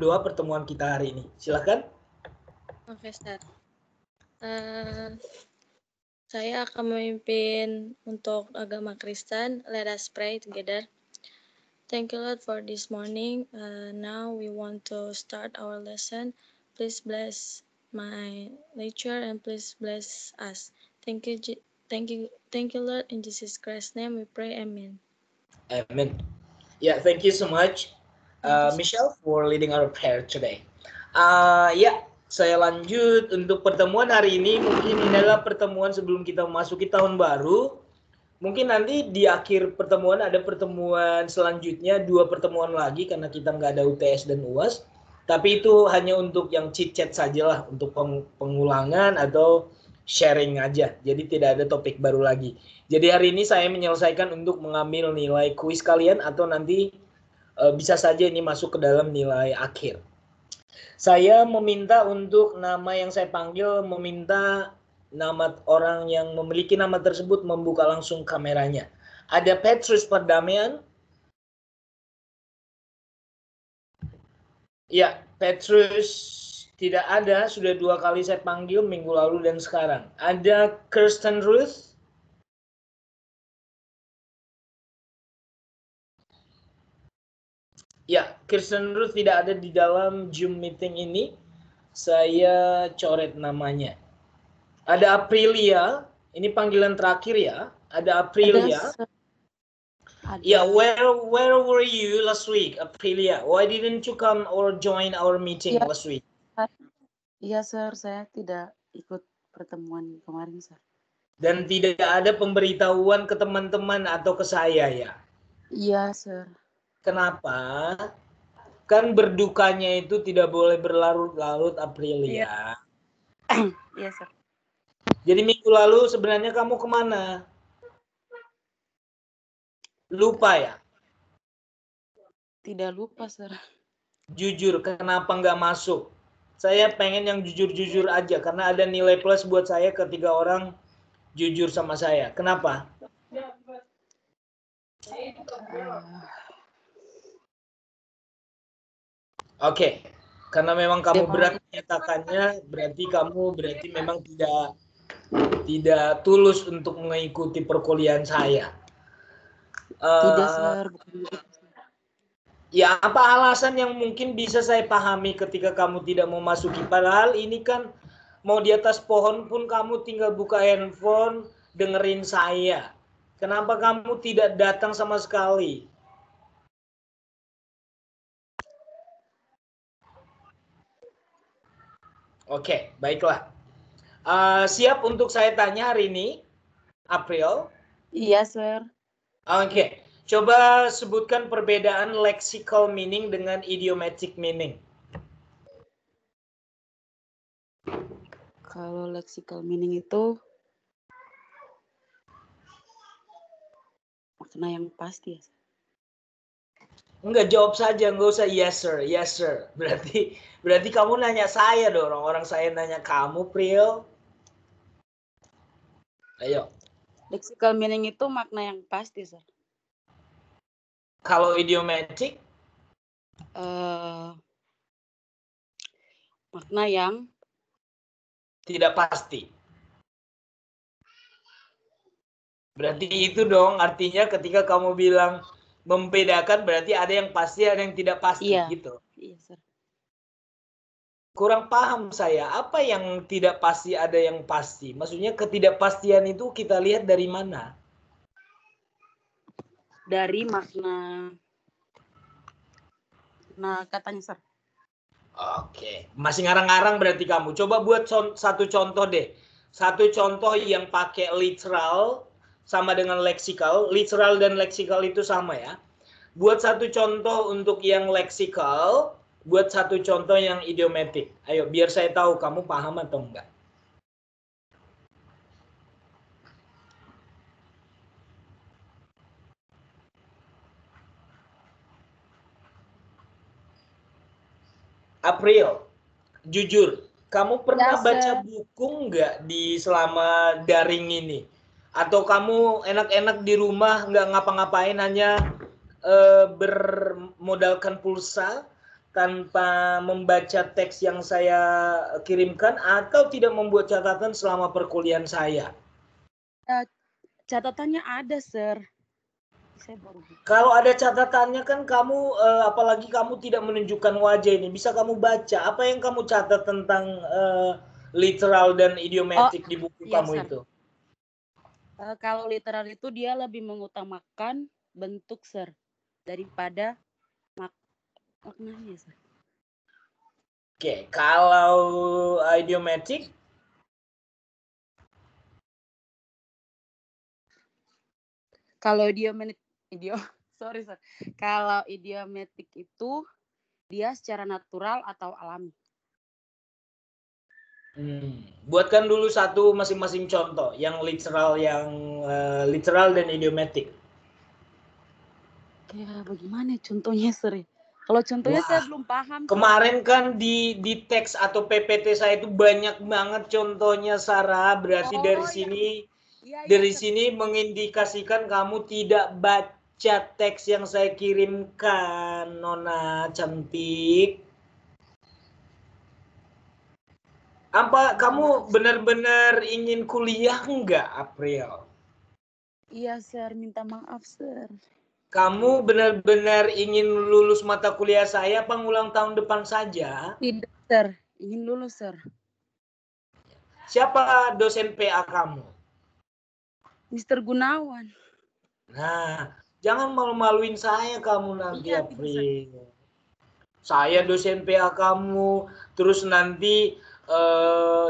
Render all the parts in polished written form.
doa pertemuan kita hari ini. Silakan. Oke, Ustaz. Saya akan memimpin untuk agama Kristen. Let us pray together. Thank you, Lord, for this morning. Now we want to start our lesson. Please bless my lecture and please bless us. Thank you, Lord. In Jesus Christ's name we pray. Amen. Amen. Yeah, thank you so much, Michelle, for leading our prayer today. Saya lanjut untuk pertemuan hari ini. Mungkin ini adalah pertemuan sebelum kita memasuki tahun baru. Mungkin nanti di akhir pertemuan ada pertemuan selanjutnya, 2 pertemuan lagi karena kita nggak ada UTS dan UAS. Tapi itu hanya untuk yang chit-chat saja lah, untuk pengulangan atau sharing aja. Jadi tidak ada topik baru lagi. Jadi hari ini saya menyelesaikan untuk mengambil nilai kuis kalian atau nanti bisa saja ini masuk ke dalam nilai akhir. Saya meminta untuk nama yang saya panggil, meminta nama orang yang memiliki nama tersebut membuka langsung kameranya. Ada Petrus Perdamaian. Ya, Petrus tidak ada, sudah 2 kali saya panggil minggu lalu dan sekarang. Ada Kirsten Ruth. Ya, Kirsten Ruth tidak ada di dalam Zoom meeting ini. Saya coret namanya. Ada Aprilia, ini panggilan terakhir ya. Ada Aprilia. Yeah, where were you last week, Aprilia? Why didn't you come or join our meeting last week? Iya, Sir, saya tidak ikut pertemuan kemarin, Sir. Dan tidak ada pemberitahuan ke teman-teman atau ke saya ya? Iya, Sir. Kenapa? Kan berdukanya itu tidak boleh berlarut-larut, Aprilia. Iya, Sir. Jadi minggu lalu sebenarnya kamu kemana? Lupa ya? Tidak lupa, Sir. Jujur, kenapa nggak masuk? Saya pengen yang jujur-jujur aja, karena ada nilai plus buat saya ketika orang jujur sama saya. Kenapa? Oke, karena memang kamu berat menyatakannya, berarti memang tidak tulus untuk mengikuti perkuliahan saya. Tidak, Sir. Ya, apa alasan yang mungkin bisa saya pahami ketika kamu tidak mau masuki? Padahal ini kan mau di atas pohon pun kamu tinggal buka handphone, dengerin saya. Kenapa kamu tidak datang sama sekali? Oke, baiklah. Siap untuk saya tanya hari ini, April? Iya, Sir. Oke. Coba sebutkan perbedaan lexical meaning dengan idiomatic meaning. Kalau lexical meaning itu makna yang pasti ya. Enggak, jawab saja, enggak usah yes sir, yes sir. Berarti kamu nanya saya dong, orang saya nanya kamu, Pril. Ayo. Lexical meaning itu makna yang pasti, Sir. Kalau idiomatic? Makna yang tidak pasti. Berarti itu dong artinya ketika kamu bilang membedakan berarti ada yang pasti, ada yang tidak pasti, gitu. Iya, Sir. Kurang paham saya, apa yang tidak pasti, ada yang pasti? Maksudnya ketidakpastian itu kita lihat dari mana? Dari makna katanya, Sir. Oke, masih ngarang-ngarang berarti kamu. Coba buat satu contoh deh. Satu contoh yang pakai literal sama dengan leksikal. Literal dan leksikal itu sama ya. Buat satu contoh untuk yang leksikal, buat satu contoh yang idiomatik. Ayo, biar saya tahu kamu paham atau enggak. April, jujur, kamu pernah baca buku nggak di selama daring ini? Atau kamu enak-enak di rumah nggak ngapa-ngapain, hanya bermodalkan pulsa, tanpa membaca teks yang saya kirimkan atau tidak membuat catatan selama perkuliahan saya? Catatannya ada, Sir. Saya baru buka. Kalau ada catatannya kan kamu, apalagi kamu tidak menunjukkan wajah ini, bisa kamu baca. Apa yang kamu catat tentang literal dan idiomatik di buku iya, kamu Sir. itu? Kalau literal itu dia lebih mengutamakan bentuk, Sir, daripada maknanya, Sir. Oke, kalau idiomatik? Kalau sorry, Sir. Kalau idiomatik itu dia secara natural atau alami. Buatkan dulu satu masing-masing contoh, yang literal dan idiomatik. Ya, bagaimana contohnya, Sir? Kalau contohnya saya belum paham. Kemarin kan di teks atau PPT saya itu banyak banget contohnya, Sarah. Berarti dari sini sini mengindikasikan kamu tidak baca teks yang saya kirimkan, Nona cantik. Apa kamu benar-benar ingin kuliah enggak, April? Iya, Sir. Minta maaf, Sir. Kamu benar-benar ingin lulus mata kuliah saya apa ngulang tahun depan saja? Tidak, Sir. Ingin lulus, Sir. Siapa dosen PA kamu? Mr. Gunawan. Nah, jangan malu-maluin saya kamu nanti, Iya, April. Saya dosen PA kamu, terus nanti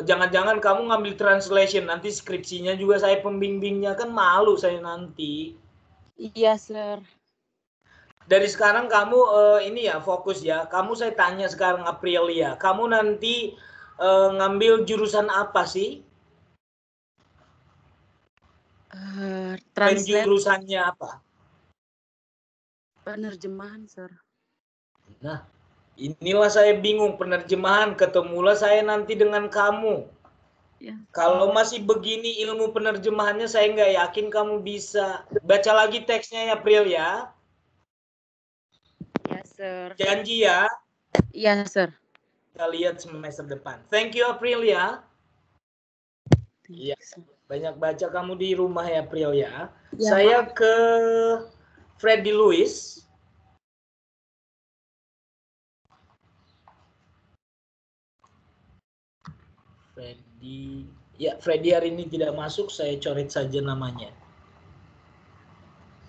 jangan-jangan kamu ngambil translation, nanti skripsinya juga saya pembimbingnya, kan malu saya nanti. Iya, Sir. Dari sekarang kamu ini ya fokus ya. Kamu saya tanya sekarang, Aprilia, kamu nanti ngambil jurusan apa sih? Jurusannya apa? Penerjemahan, Sir. Nah, inilah saya bingung, penerjemahan, ketemulah saya nanti dengan kamu. Ya. Kalau masih begini ilmu penerjemahannya, saya nggak yakin kamu bisa. Baca lagi teksnya ya, April ya. Ya, Sir. Janji ya. Iya, Sir. Kita lihat semester depan. Thank you, April ya. Iya. Banyak baca kamu di rumah ya, April ya. Saya ke Freddy Lewis. Freddy, ya Freddy hari ini tidak masuk, saya coret saja namanya.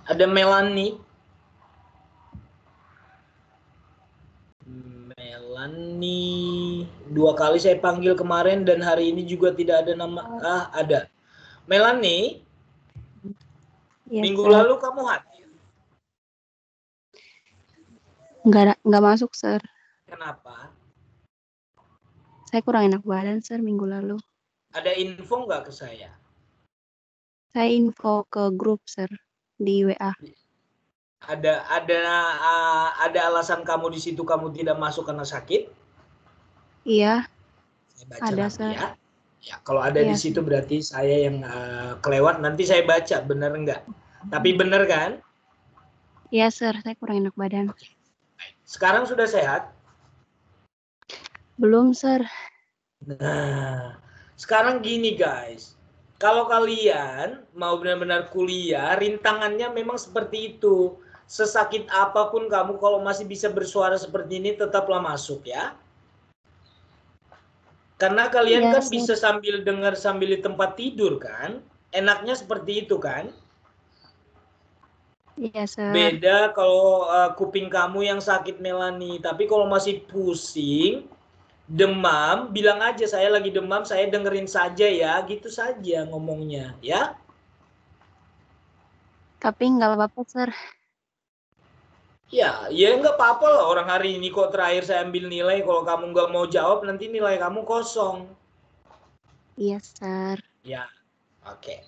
Ada Melanie. Melanie, 2 kali saya panggil kemarin dan hari ini juga tidak ada nama. Ada. Melanie, yes, minggu sir. Lalu kamu hadir? Nggak masuk, Sir. Kenapa? Saya kurang enak badan, Sir, minggu lalu. Ada info nggak ke saya? Saya info ke grup, Sir, di WA. Ada alasan kamu di situ kamu tidak masuk karena sakit? Iya. Saya baca ada, nanti Sir. Ya, kalau ada di situ Sir. Berarti saya yang kelewat. Nanti saya baca, benar enggak? Tapi benar kan? Iya, Sir, saya kurang enak badan. Oke. Sekarang sudah sehat? Belum, Sir. Nah, sekarang gini guys, kalau kalian mau benar-benar kuliah, rintangannya memang seperti itu. Sesakit apapun kamu, kalau masih bisa bersuara seperti ini, tetaplah masuk ya. Karena kalian kan bisa sambil dengar sambil di tempat tidur kan, enaknya seperti itu kan. Iya, Sir. Beda kalau kuping kamu yang sakit, Melanie, tapi kalau masih pusing, demam, bilang aja saya lagi demam, saya dengerin saja ya, gitu saja ngomongnya, ya. Tapi nggak apa-apa, Sir. Ya nggak apa-apa lah, orang hari ini kok terakhir saya ambil nilai, kalau kamu nggak mau jawab, nanti nilai kamu kosong. Iya, Sir. Ya, oke.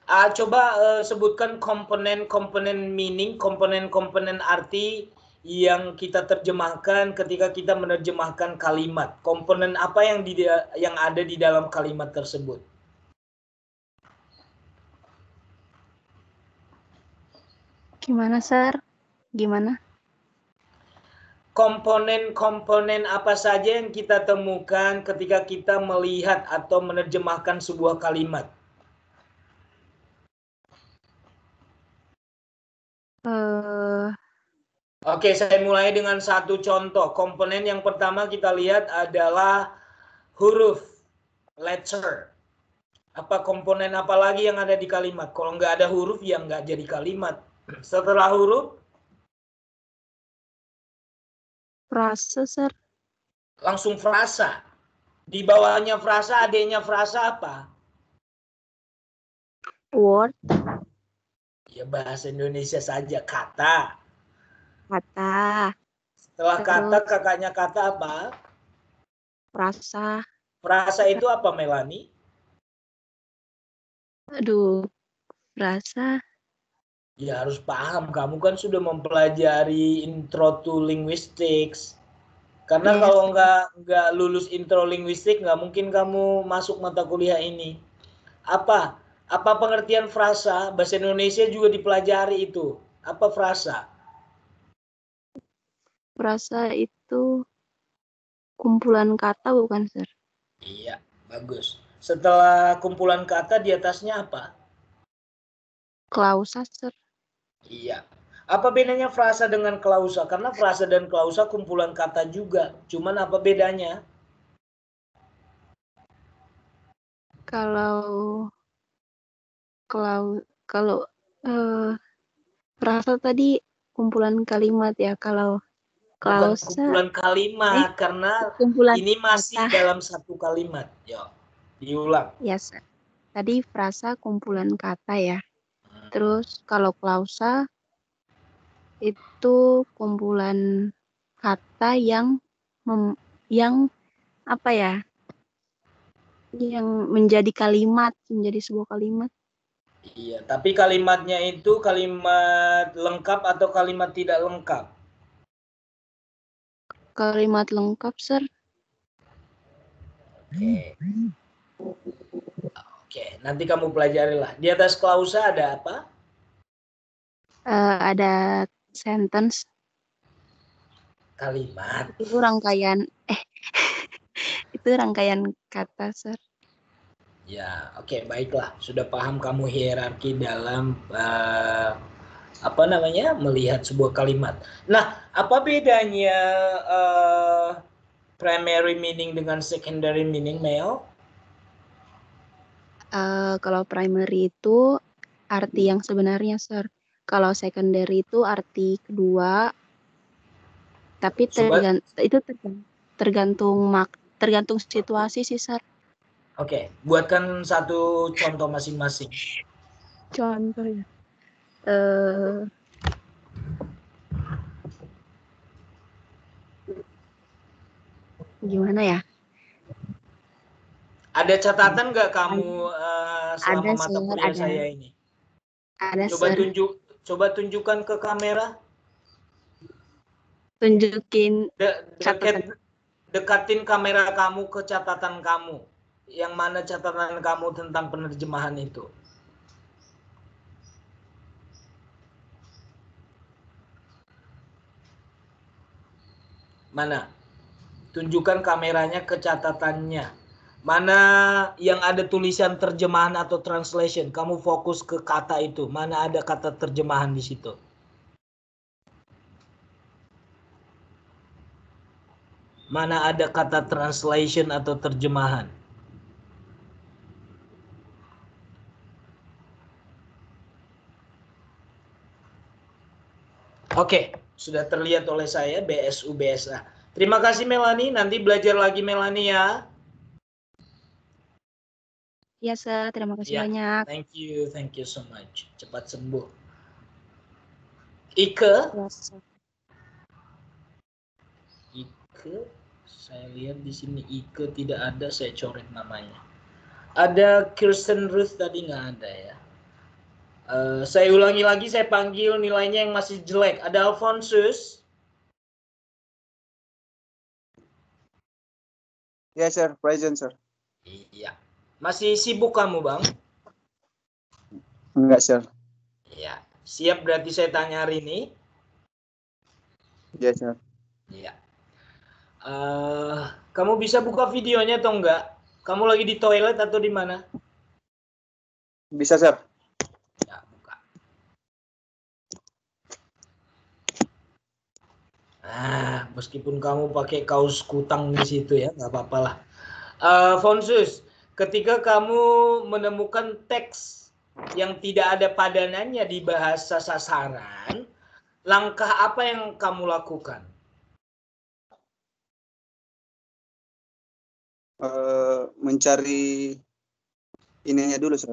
Coba sebutkan komponen-komponen meaning, komponen-komponen arti yang kita terjemahkan ketika kita menerjemahkan kalimat. Komponen apa yang ada di dalam kalimat tersebut? Gimana, Sir? Gimana? komponen-komponen apa saja yang kita temukan ketika kita melihat atau menerjemahkan sebuah kalimat? Oke, saya mulai dengan satu contoh. Komponen yang pertama kita lihat adalah huruf, letter. Apa komponen apa lagi yang ada di kalimat? Kalau nggak ada huruf, ya nggak jadi kalimat. Setelah huruf, Frase, sir. langsung frasa. Di bawahnya frasa, adanya frasa apa? Word. Ya bahasa Indonesia saja, kata. Kata. Setelah Terus. kata, kakaknya kata apa? Frasa. Frasa itu apa, Melani? Aduh. Frasa. Ya harus paham, kamu kan sudah mempelajari intro to linguistics. Karena Yes. kalau nggak lulus intro linguistik, nggak mungkin kamu masuk mata kuliah ini. Apa pengertian frasa? Bahasa Indonesia juga dipelajari itu. Apa frasa? Frasa itu kumpulan kata bukan, sir? Iya, bagus. Setelah kumpulan kata, di atasnya apa? Klausa, sir. Iya. Apa bedanya frasa dengan klausa? Karena frasa dan klausa kumpulan kata juga. Cuman apa bedanya? Kalau frasa tadi kumpulan kalimat ya. Kalau Bukan klausa kumpulan kalimat, karena kumpulan ini masih kata. dalam satu kalimat. Yuk, diulang. Ya, sir. Tadi frasa kumpulan kata ya. Terus kalau klausa itu kumpulan kata yang apa ya? Yang menjadi kalimat, menjadi sebuah kalimat. Iya, tapi kalimatnya itu kalimat lengkap atau kalimat tidak lengkap? Kalimat lengkap, sir. Oke, nanti kamu pelajarilah. Di atas klausa ada apa? Ada sentence. Kalimat. Itu rangkaian itu rangkaian kata, sir. Ya, oke, baiklah. Sudah paham kamu hierarki dalam melihat sebuah kalimat. Nah, apa bedanya primary meaning dengan secondary meaning, Mel? Kalau primary itu arti yang sebenarnya, sir. Kalau secondary itu arti kedua. Tapi tergantung situasi sih, sir. Oke, buatkan satu contoh masing-masing. Contoh ya. Gimana ya? Ada catatan nggak kamu selama Ada, mata sir, kuliah ada. saya ini? Ada, Coba sir. tunjukkan ke kamera. Tunjukin catatan. Dekatin kamera kamu ke catatan kamu. Yang mana catatan kamu tentang penerjemahan itu? Mana? Tunjukkan kameranya ke catatannya. Mana yang ada tulisan terjemahan atau translation? Kamu fokus ke kata itu. Mana ada kata terjemahan di situ? Mana ada kata translation atau terjemahan? Oke, sudah terlihat oleh saya BSU BSA. Terima kasih Melani, nanti belajar lagi Melani ya. Ya, sir, terima kasih banyak. Thank you so much. Cepat sembuh. Ike? Yes, sir. Ike, saya lihat di sini Ike tidak ada, saya coret namanya. Ada Kirsten Ruth tadi nggak ada ya. Saya ulangi lagi, saya panggil nilainya yang masih jelek. Ada Alphonsus? Yes, sir. Present, sir. Iya. Masih sibuk kamu, Bang? Enggak, sir. Iya. Siap berarti saya tanya hari ini? Yes, sir. Ya. Kamu bisa buka videonya atau enggak? Kamu lagi di toilet atau di mana? Bisa, Sir. Ya, buka. Meskipun kamu pakai kaos kutang di situ ya, nggak apa-apa lah. Fonsus, ketika kamu menemukan teks yang tidak ada padanannya di bahasa sasaran, langkah apa yang kamu lakukan? Mencari ininya dulu, Sir.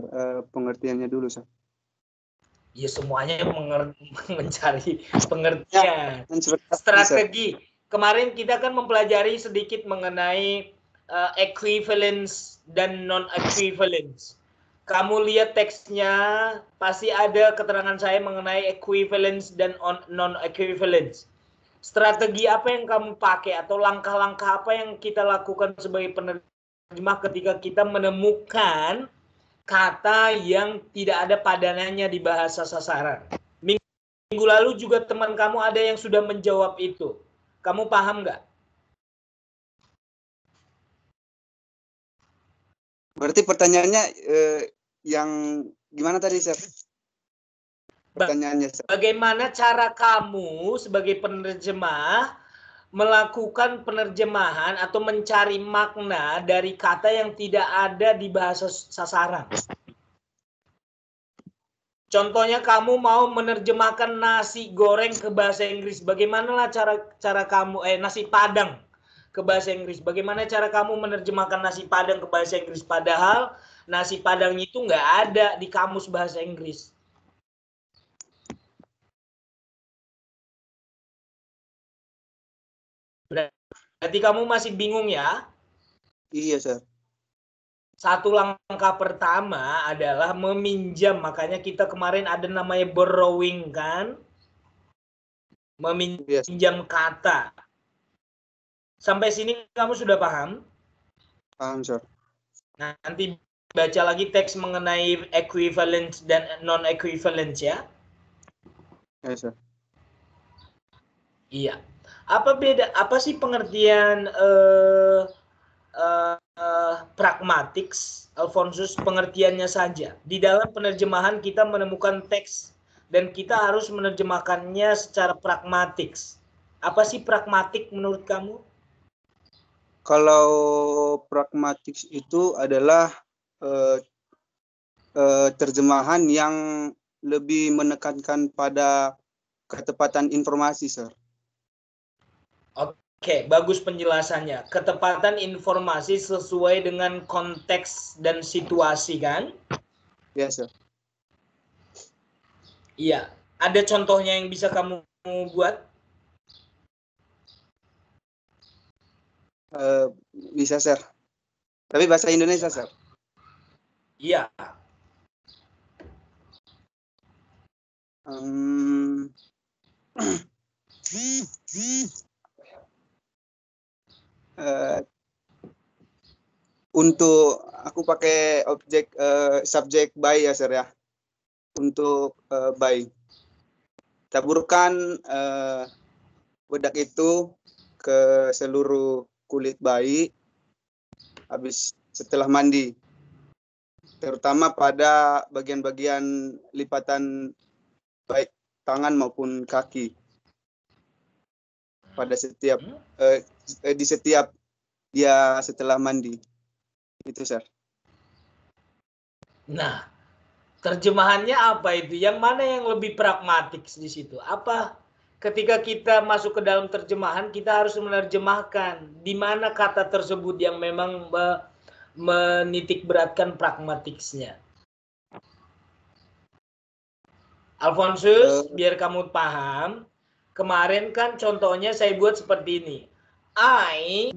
Pengertiannya dulu, Sir. Ya semuanya mencari pengertian. Strategi. Kemarin kita kan mempelajari sedikit mengenai equivalence dan non-equivalence. Kamu lihat teksnya, pasti ada keterangan saya mengenai equivalence dan non-equivalence. Strategi apa yang kamu pakai atau langkah-langkah apa yang kita lakukan sebagai penerjemah ketika kita menemukan kata yang tidak ada padanannya di bahasa sasaran? Minggu lalu juga teman kamu ada yang sudah menjawab itu. Kamu paham nggak? Berarti pertanyaannya yang gimana tadi, Sir? Pertanyaannya, Sir. Bagaimana cara kamu sebagai penerjemah melakukan penerjemahan atau mencari makna dari kata yang tidak ada di bahasa sasaran? Contohnya kamu mau menerjemahkan nasi goreng ke bahasa Inggris. Bagaimana cara kamu nasi padang ke bahasa Inggris? Bagaimana cara kamu menerjemahkan nasi padang ke bahasa Inggris? Padahal nasi padang itu nggak ada di kamus bahasa Inggris. Berarti kamu masih bingung ya? Iya, Sir. Satu langkah pertama adalah meminjam. Makanya kita kemarin ada namanya borrowing kan? Meminjam kata. Sampai sini kamu sudah paham? Paham, Sir. Nanti baca lagi teks mengenai equivalence dan non-equivalence ya. Ya, Sir. Iya. Apa sih pengertian pragmatics, Alfonsus? Pengertiannya saja. Di dalam penerjemahan kita menemukan teks dan kita harus menerjemahkannya secara pragmatics. Apa sih pragmatik menurut kamu? Kalau pragmatics itu adalah terjemahan yang lebih menekankan pada ketepatan informasi, Sir. Oke, bagus penjelasannya. Ketepatan informasi sesuai dengan konteks dan situasi kan? Ya, Sir. Iya. Ada contohnya yang bisa kamu buat? Bisa, Sir. Tapi bahasa Indonesia, Sir. Iya. Untuk aku pakai objek subjek by ya, Sir ya. Untuk by. Taburkan bedak itu ke seluruh kulit bayi habis setelah mandi, terutama pada bagian-bagian lipatan baik tangan maupun kaki pada setiap di setiap dia setelah mandi. Itu, Sir. Nah, terjemahannya apa itu? Yang mana yang lebih pragmatik di situ? Apa ketika kita masuk ke dalam terjemahan, kita harus menerjemahkan di mana kata tersebut yang memang menitik beratkan pragmatiknya. Alfonsus, biar kamu paham, kemarin kan contohnya saya buat seperti ini. I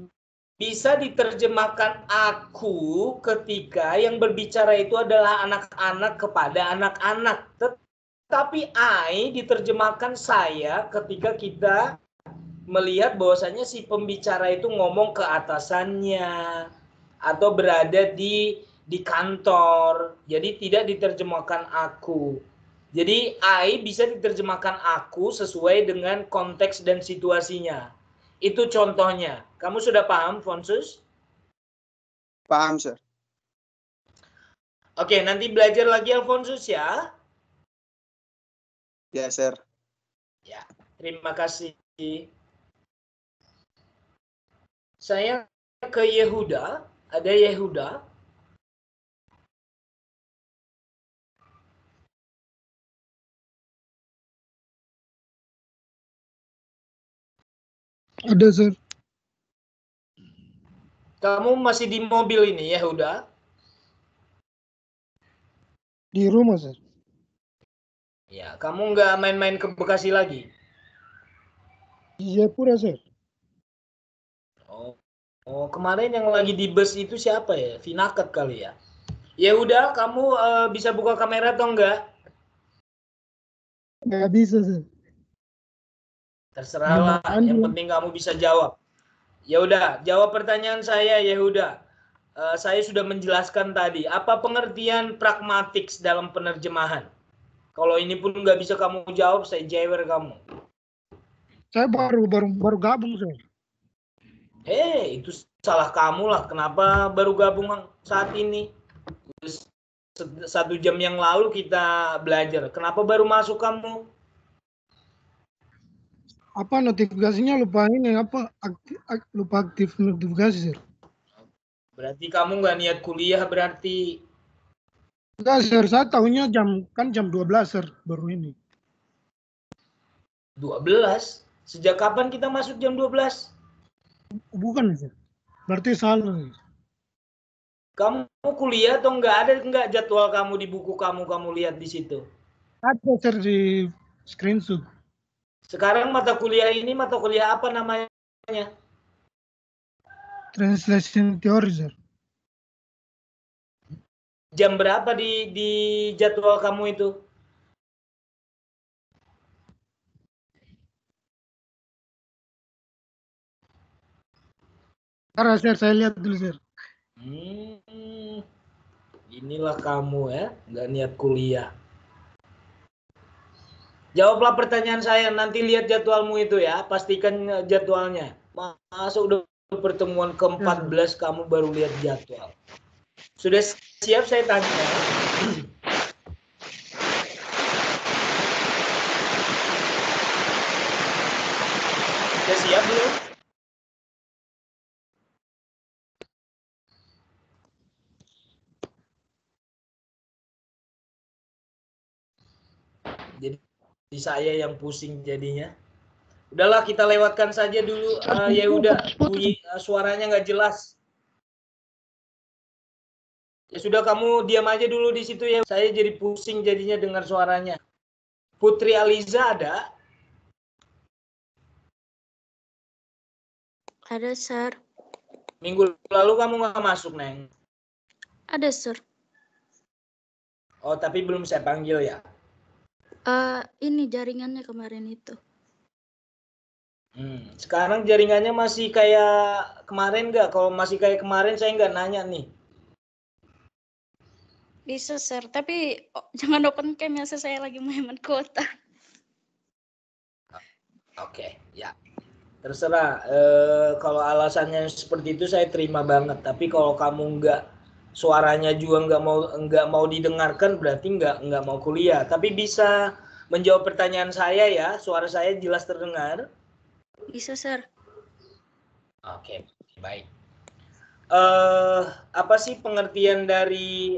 bisa diterjemahkan aku ketika yang berbicara itu adalah anak-anak kepada anak-anak. Tetapi I diterjemahkan saya ketika kita melihat bahwasanya si pembicara itu ngomong ke atasannya atau berada di kantor. Jadi tidak diterjemahkan aku. Jadi I bisa diterjemahkan aku sesuai dengan konteks dan situasinya. Itu contohnya. Kamu sudah paham, Fonsus? Paham, Sir. Oke, nanti belajar lagi Alfonsus ya. Ya, Sir. Ya, terima kasih. Saya ke Yehuda. Ada Yehuda? Ada, Sir. Kamu masih di mobil ini, Yehuda? Di rumah, Sir. Ya, kamu nggak main-main ke Bekasi lagi? Di Jayapura, Sir. Oh, kemarin yang lagi di bus itu siapa ya? Vinaket kali ya? Yehuda, kamu bisa buka kamera atau enggak? Nggak bisa, Sir. Terserahlah, Gimana? yang penting kamu bisa jawab. Ya udah, jawab pertanyaan saya, Yehuda. Saya sudah menjelaskan tadi, apa pengertian pragmatik dalam penerjemahan? Kalau ini pun nggak bisa kamu jawab, saya jewer kamu. Saya baru gabung, Sir. Itu salah kamu lah. Kenapa baru gabung saat ini? 1 jam yang lalu kita belajar. Kenapa baru masuk kamu? Apa notifikasinya lupa ini, lupa aktif notifikasi, Sir. Berarti kamu nggak niat kuliah berarti. Enggak, Sir. Saya tahunya jam 12, Sir, baru ini. 12? Sejak kapan kita masuk jam 12? Bukan, Sir. Berarti salah, Sir. Kamu kuliah atau nggak jadwal kamu di buku kamu lihat di situ? Ada, Sir, di screenshot. Sekarang mata kuliah ini mata kuliah apa namanya? Translation Theory, Sir. Jam berapa di jadwal kamu itu? Karena, Sir, saya lihat dulu, Sir. Inilah kamu ya, nggak niat kuliah. Jawablah pertanyaan saya, nanti lihat jadwalmu itu ya, pastikan jadwalnya. Masa udah pertemuan ke-14 kamu baru lihat jadwal. Sudah siap saya tanya? Sudah siap belum? Jadi saya yang pusing jadinya. Udahlah kita lewatkan saja dulu. Ya udah, suaranya nggak jelas. Ya sudah kamu diam aja dulu di situ ya. Saya jadi pusing jadinya dengar suaranya. Putri Aliza ada? Ada, Sir. Minggu lalu kamu nggak masuk, Neng? Ada, Sir. Oh, tapi belum saya panggil ya? Ini jaringannya kemarin itu. Sekarang jaringannya masih kayak kemarin nggak? Kalau masih kayak kemarin saya nggak nanya nih. Bisa, Sir. Tapi jangan open cam ya, Sir. Saya lagi menghemat kuota. Oke, ya. Terserah. Kalau alasannya seperti itu saya terima banget. Tapi kalau kamu nggak, suaranya juga nggak mau didengarkan, berarti nggak mau kuliah. Tapi bisa menjawab pertanyaan saya ya. Suara saya jelas terdengar. Bisa, Sir. Oke, baik. Apa sih pengertian dari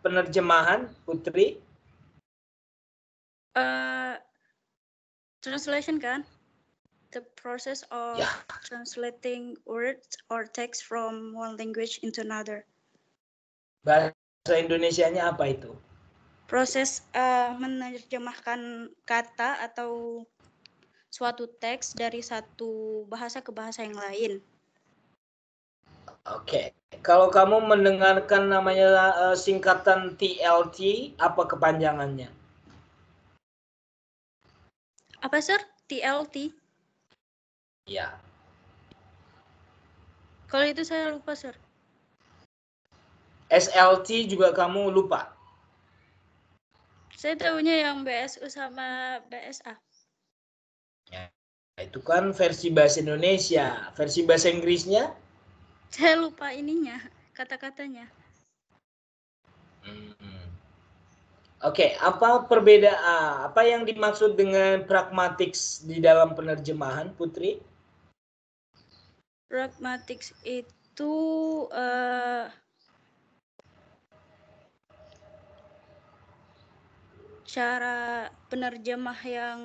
penerjemahan, Putri? Translation kan? The process of translating words or text from one language into another. Bahasa Indonesianya apa itu? Proses menerjemahkan kata atau suatu teks dari satu bahasa ke bahasa yang lain. Oke, kalau kamu mendengarkan namanya singkatan TLT, apa kepanjangannya? Apa, Sir? TLT? Ya. Kalau itu saya lupa, Sir. SLT juga kamu lupa? Saya tahunya yang BSU sama BSA. Itu kan versi bahasa Indonesia. Versi bahasa Inggrisnya? Saya lupa ininya, kata-katanya. Oke, apa perbedaan, apa yang dimaksud dengan pragmatics di dalam penerjemahan, Putri? Pragmatics itu cara penerjemah yang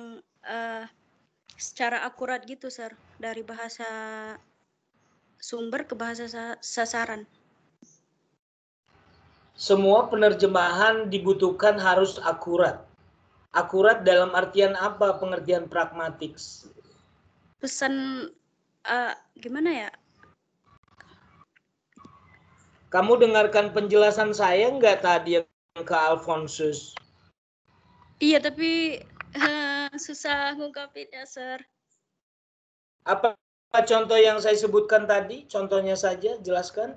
secara akurat gitu, Sir, dari bahasa sumber ke bahasa sasaran. Semua penerjemahan dibutuhkan harus akurat. Akurat dalam artian apa pengertian pragmatics? Pesan gimana ya? Kamu dengarkan penjelasan saya nggak tadi yang ke Alphonsus? Iya, tapi susah ngungkapinnya, Sir. Apa contoh yang saya sebutkan tadi? Contohnya saja, jelaskan.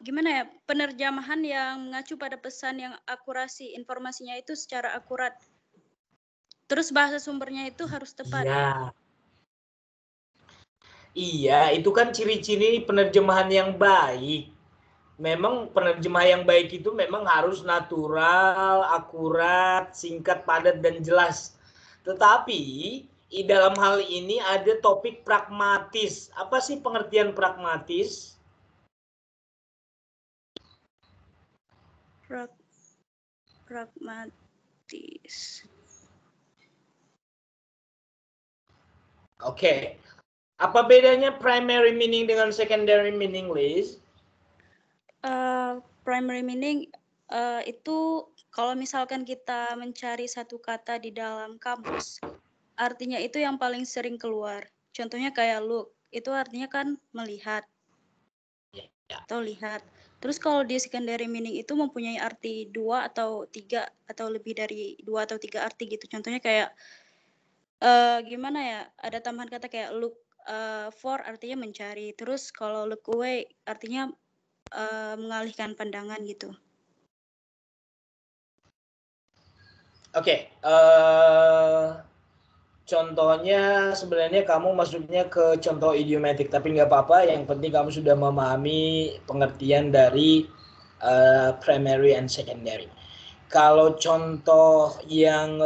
Gimana ya, penerjemahan yang mengacu pada pesan yang akurasi, informasinya itu secara akurat. Terus bahasa sumbernya itu harus tepat. Iya, itu kan ciri-ciri penerjemahan yang baik. Memang penerjemah yang baik itu memang harus natural, akurat, singkat, padat, dan jelas. Tetapi di dalam hal ini ada topik pragmatis. Apa sih pengertian pragmatis? Pragmatis. Oke. Apa bedanya primary meaning dengan secondary meaning, Liz? Primary meaning itu kalau misalkan kita mencari satu kata di dalam kamus, artinya itu yang paling sering keluar. Contohnya kayak look, itu artinya kan melihat atau lihat. Terus kalau di secondary meaning itu mempunyai arti 2 atau 3 atau lebih dari 2 atau 3 arti gitu. Contohnya kayak gimana ya, ada tambahan kata kayak look for artinya mencari. Terus kalau look away artinya mengalihkan pandangan gitu. Oke, contohnya sebenarnya kamu masuknya ke contoh idiomatik, tapi nggak apa-apa. Yang penting kamu sudah memahami pengertian dari primary and secondary. Kalau contoh yang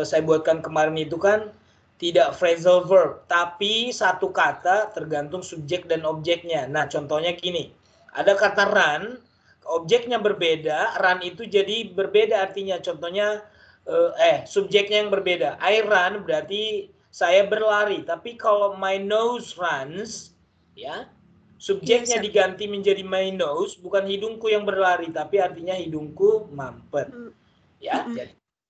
saya buatkan kemarin itu kan tidak phrasal verb, tapi satu kata tergantung subjek dan objeknya. Nah, contohnya gini, ada kata run, objeknya berbeda, run itu jadi berbeda artinya. Contohnya subjeknya yang berbeda. I run berarti saya berlari, tapi kalau my nose runs, ya, subjeknya Yes, diganti menjadi my nose, bukan hidungku yang berlari, tapi artinya hidungku mampet. Ya,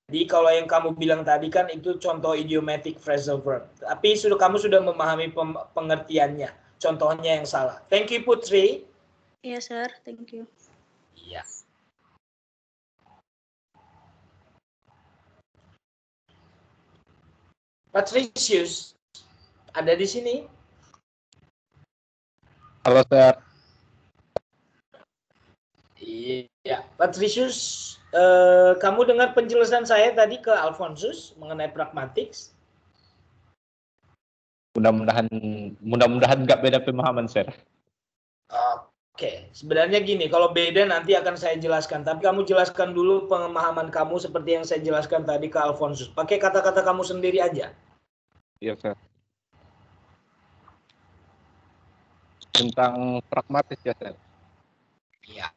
jadi kalau yang kamu bilang tadi kan itu contoh idiomatic phrasal verb. Tapi kamu sudah memahami pengertiannya. Contohnya yang salah. Thank you, Putri. Yes, sir. Thank you. Iya. Patricius, ada di sini? Halo, Sir. Iya, Patricius, kamu dengar penjelasan saya tadi ke Alphonsus mengenai pragmatics? Mudah-mudahan nggak beda pemahaman, Sir. Oke, sebenarnya gini, kalau beda nanti akan saya jelaskan. Tapi kamu jelaskan dulu pemahaman kamu seperti yang saya jelaskan tadi ke Alphonsus. Pakai kata-kata kamu sendiri aja. Iya, Sir. Tentang pragmatis ya, Sir. Iya.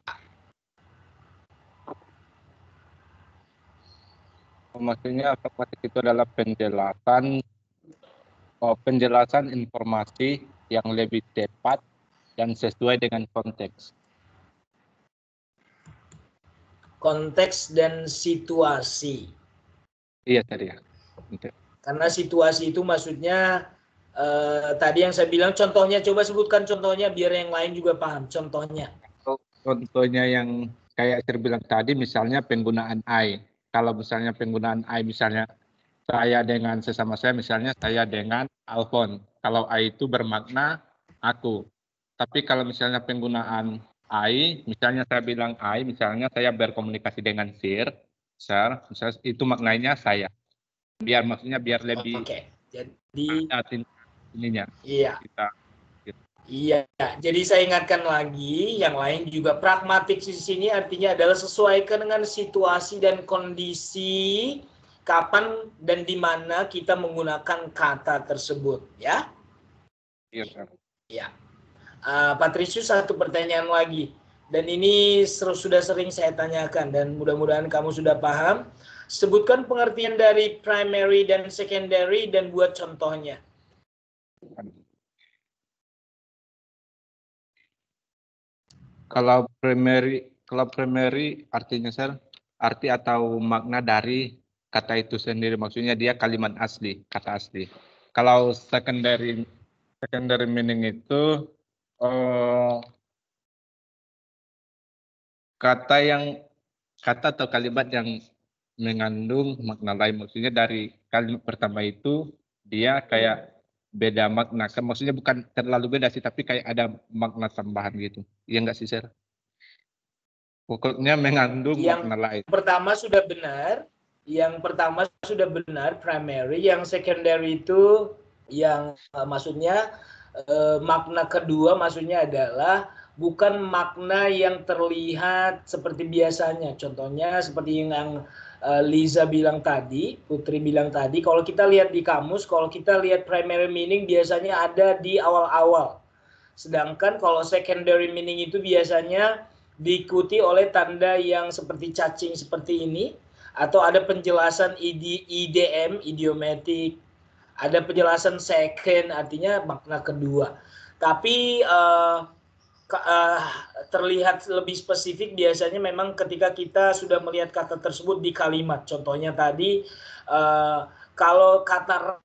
Maksudnya pragmatis itu adalah penjelasan informasi yang lebih tepat dan sesuai dengan konteks. Konteks dan situasi. Iya, Sir, ya. Karena situasi itu maksudnya tadi yang saya bilang contohnya, coba sebutkan contohnya biar yang lain juga paham contohnya. Contohnya yang kayak saya bilang tadi, misalnya penggunaan I. Kalau misalnya penggunaan I, misalnya saya dengan sesama saya, misalnya saya dengan Alphon. Kalau I itu bermakna aku. Tapi kalau misalnya penggunaan I, misalnya saya bilang I, misalnya saya berkomunikasi dengan Sir, misalnya itu maknanya saya. Biar maksudnya biar lebih Oke. Jadi ininya iya. kita. Iya, jadi saya ingatkan lagi, yang lain juga pragmatik di sini artinya adalah sesuaikan dengan situasi dan kondisi kapan dan di mana kita menggunakan kata tersebut, ya. Iya, Sir. Ya. Patricius, satu pertanyaan lagi, dan ini sudah sering saya tanyakan dan mudah-mudahan kamu sudah paham. Sebutkan pengertian dari primary dan secondary dan buat contohnya. Kalau primary artinya Sir, arti atau makna dari kata itu sendiri, maksudnya dia kalimat asli, kata asli. Kalau secondary meaning itu kata atau kalimat yang mengandung makna lain, maksudnya dari kalimat pertama itu dia kayak beda makna, maksudnya bukan terlalu beda sih, tapi kayak ada makna tambahan gitu. Iya enggak sih, Sir? Pokoknya mengandung makna lain. Yang pertama sudah benar primary, yang secondary itu yang maksudnya makna kedua maksudnya adalah bukan makna yang terlihat seperti biasanya. Contohnya seperti yang Liza bilang tadi, Putri bilang tadi, kalau kita lihat di kamus, kalau kita lihat primary meaning biasanya ada di awal-awal. Sedangkan kalau secondary meaning itu biasanya diikuti oleh tanda yang seperti cacing seperti ini, atau ada penjelasan IDM, idiomatic, ada penjelasan second, artinya makna kedua. Tapi terlihat lebih spesifik biasanya memang ketika kita sudah melihat kata tersebut di kalimat. Contohnya tadi, kalau kata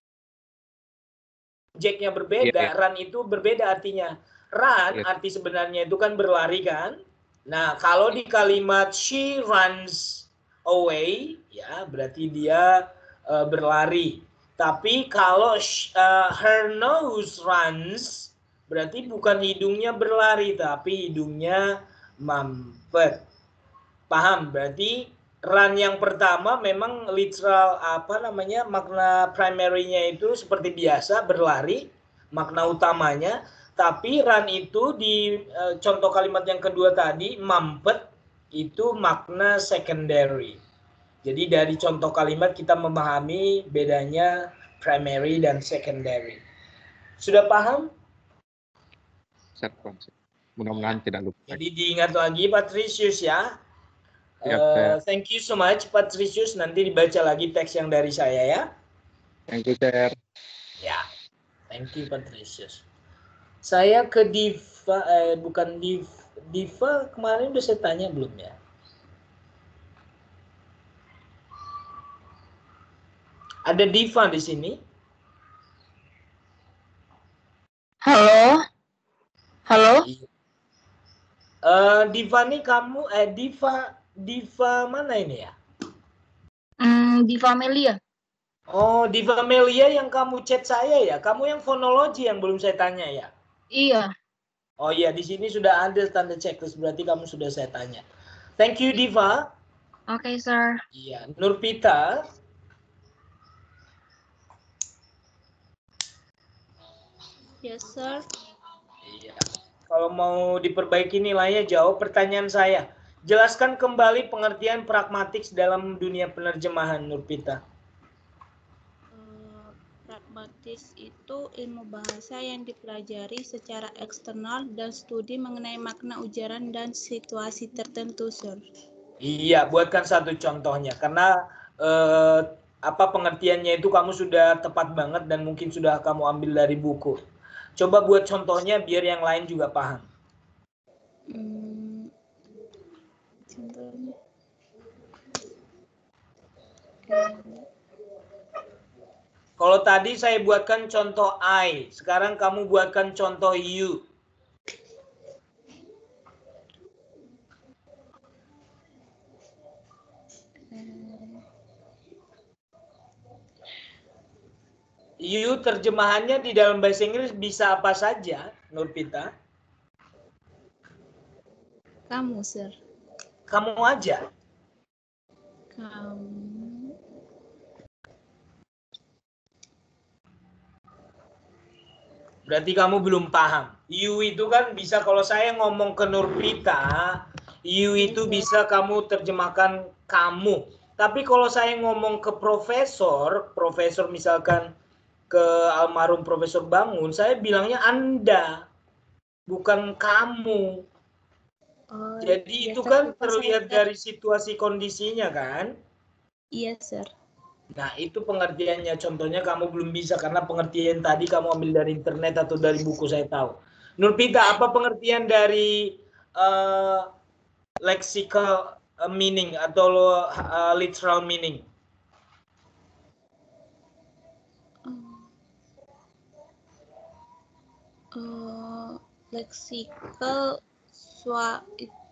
objeknya berbeda, run itu berbeda artinya. Run arti sebenarnya itu kan berlari kan. Nah, kalau di kalimat she runs away, ya berarti dia berlari. Tapi kalau her nose runs, berarti bukan hidungnya berlari, tapi hidungnya mampet. Paham? Berarti run yang pertama memang literal makna primary-nya itu seperti biasa berlari, makna utamanya. Tapi run itu di contoh kalimat yang kedua tadi, mampet, itu makna secondary. Jadi dari contoh kalimat kita memahami bedanya primary dan secondary. Sudah paham? Mudah-mudahan tidak lupa. Jadi diingat lagi Patricius ya. Thank you so much Patricius, nanti dibaca lagi teks yang dari saya ya. Thank you, Sir. Ya, thank you Patricius. Saya ke Diva, bukan Diva kemarin udah saya tanya belum ya? Ada Diva di sini? Halo? Halo? Diva nih kamu, Diva mana ini ya? Diva Melia. Oh, Diva Melia yang kamu chat saya ya? Kamu yang fonologi yang belum saya tanya ya? Iya. Oh iya, di sini sudah ada tanda checklist, berarti kamu sudah saya tanya. Thank you Diva. Oke, Sir. Iya, Nurpita. Yes, Sir. Iya. Kalau mau diperbaiki nilainya, jawab pertanyaan saya. Jelaskan kembali pengertian pragmatik dalam dunia penerjemahan, Nurpita. Pragmatis itu ilmu bahasa yang dipelajari secara eksternal dan studi mengenai makna ujaran dan situasi tertentu, Sir. Iya, buatkan satu contohnya. Karena pengertiannya itu kamu sudah tepat banget dan mungkin sudah kamu ambil dari buku. Coba buat contohnya biar yang lain juga paham. Contohnya. Kalau tadi saya buatkan contoh I, sekarang kamu buatkan contoh you. You terjemahannya di dalam bahasa Inggris bisa apa saja, Nurpita? Kamu, Sir. Kamu aja. Kamu. Berarti kamu belum paham. You itu kan bisa, kalau saya ngomong ke Nurpita, you itu bisa kamu terjemahkan kamu. Tapi kalau saya ngomong ke profesor misalkan ke almarhum Profesor Bangun, saya bilangnya Anda, bukan kamu. Oh, Jadi iya, itu Sir. kan Lupa terlihat saya. dari situasi kondisinya kan. Iya, Sir. Nah, itu pengertiannya. Contohnya kamu belum bisa karena pengertian tadi kamu ambil dari internet atau dari buku, saya tahu. Nurpita, apa pengertian dari lexical meaning atau literal meaning? Leksikal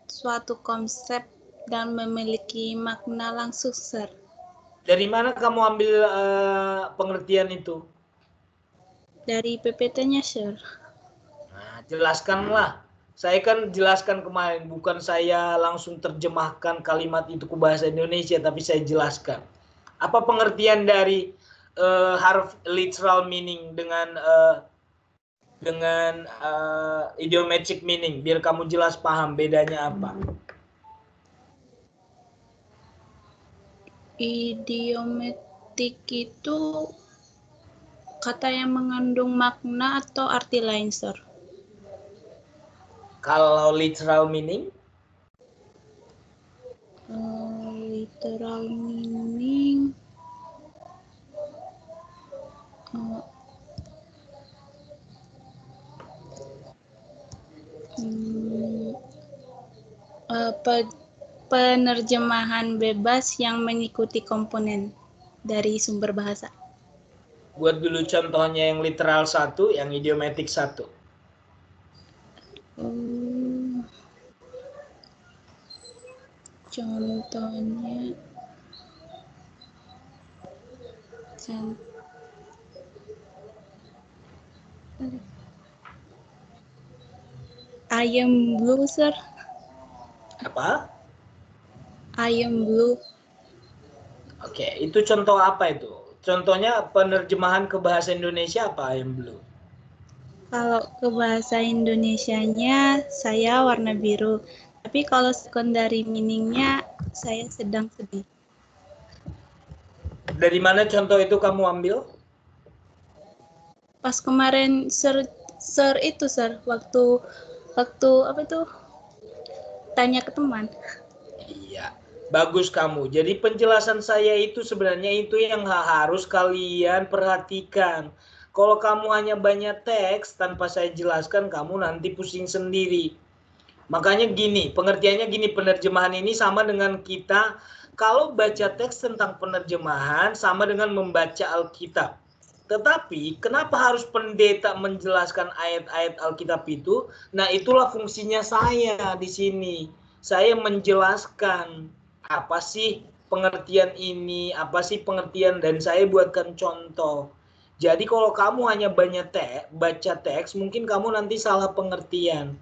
suatu konsep dan memiliki makna langsung, Sir. Dari mana kamu ambil pengertian itu? Dari PPT-nya, Sir. Nah, jelaskanlah. Saya kan jelaskan kemarin, bukan saya langsung terjemahkan kalimat itu ke bahasa Indonesia, tapi saya jelaskan. Apa pengertian dari harf literal meaning dengan idiomatic meaning, biar kamu jelas paham bedanya apa? Idiomatik itu kata yang mengandung makna atau arti lain, Sir? Kalau literal meaning? Literal meaning penerjemahan bebas yang mengikuti komponen dari sumber bahasa. Buat dulu contohnya yang literal 1, yang idiomatic 1. Contohnya I am blue, Sir. Apa? I am blue. Oke, itu contoh apa itu? Contohnya penerjemahan ke bahasa Indonesia apa I am blue? Kalau ke bahasa Indonesianya saya warna biru. Tapi kalau secondary meaningnya saya sedang sedih. Dari mana contoh itu kamu ambil? Pas kemarin Sir itu, Sir, waktu apa itu? Tanya ke teman. Iya, bagus kamu. Jadi penjelasan saya itu sebenarnya itu yang harus kalian perhatikan. Kalau kamu hanya banyak teks tanpa saya jelaskan, kamu nanti pusing sendiri. Makanya gini, pengertiannya gini, penerjemahan ini sama dengan kita kalau baca teks tentang penerjemahan sama dengan membaca Alkitab. Tetapi kenapa harus pendeta menjelaskan ayat-ayat Alkitab itu? Nah, itulah fungsinya saya di sini. Saya menjelaskan apa sih pengertian ini, apa sih pengertian, dan saya buatkan contoh. Jadi kalau kamu hanya banyak baca teks, mungkin kamu nanti salah pengertian.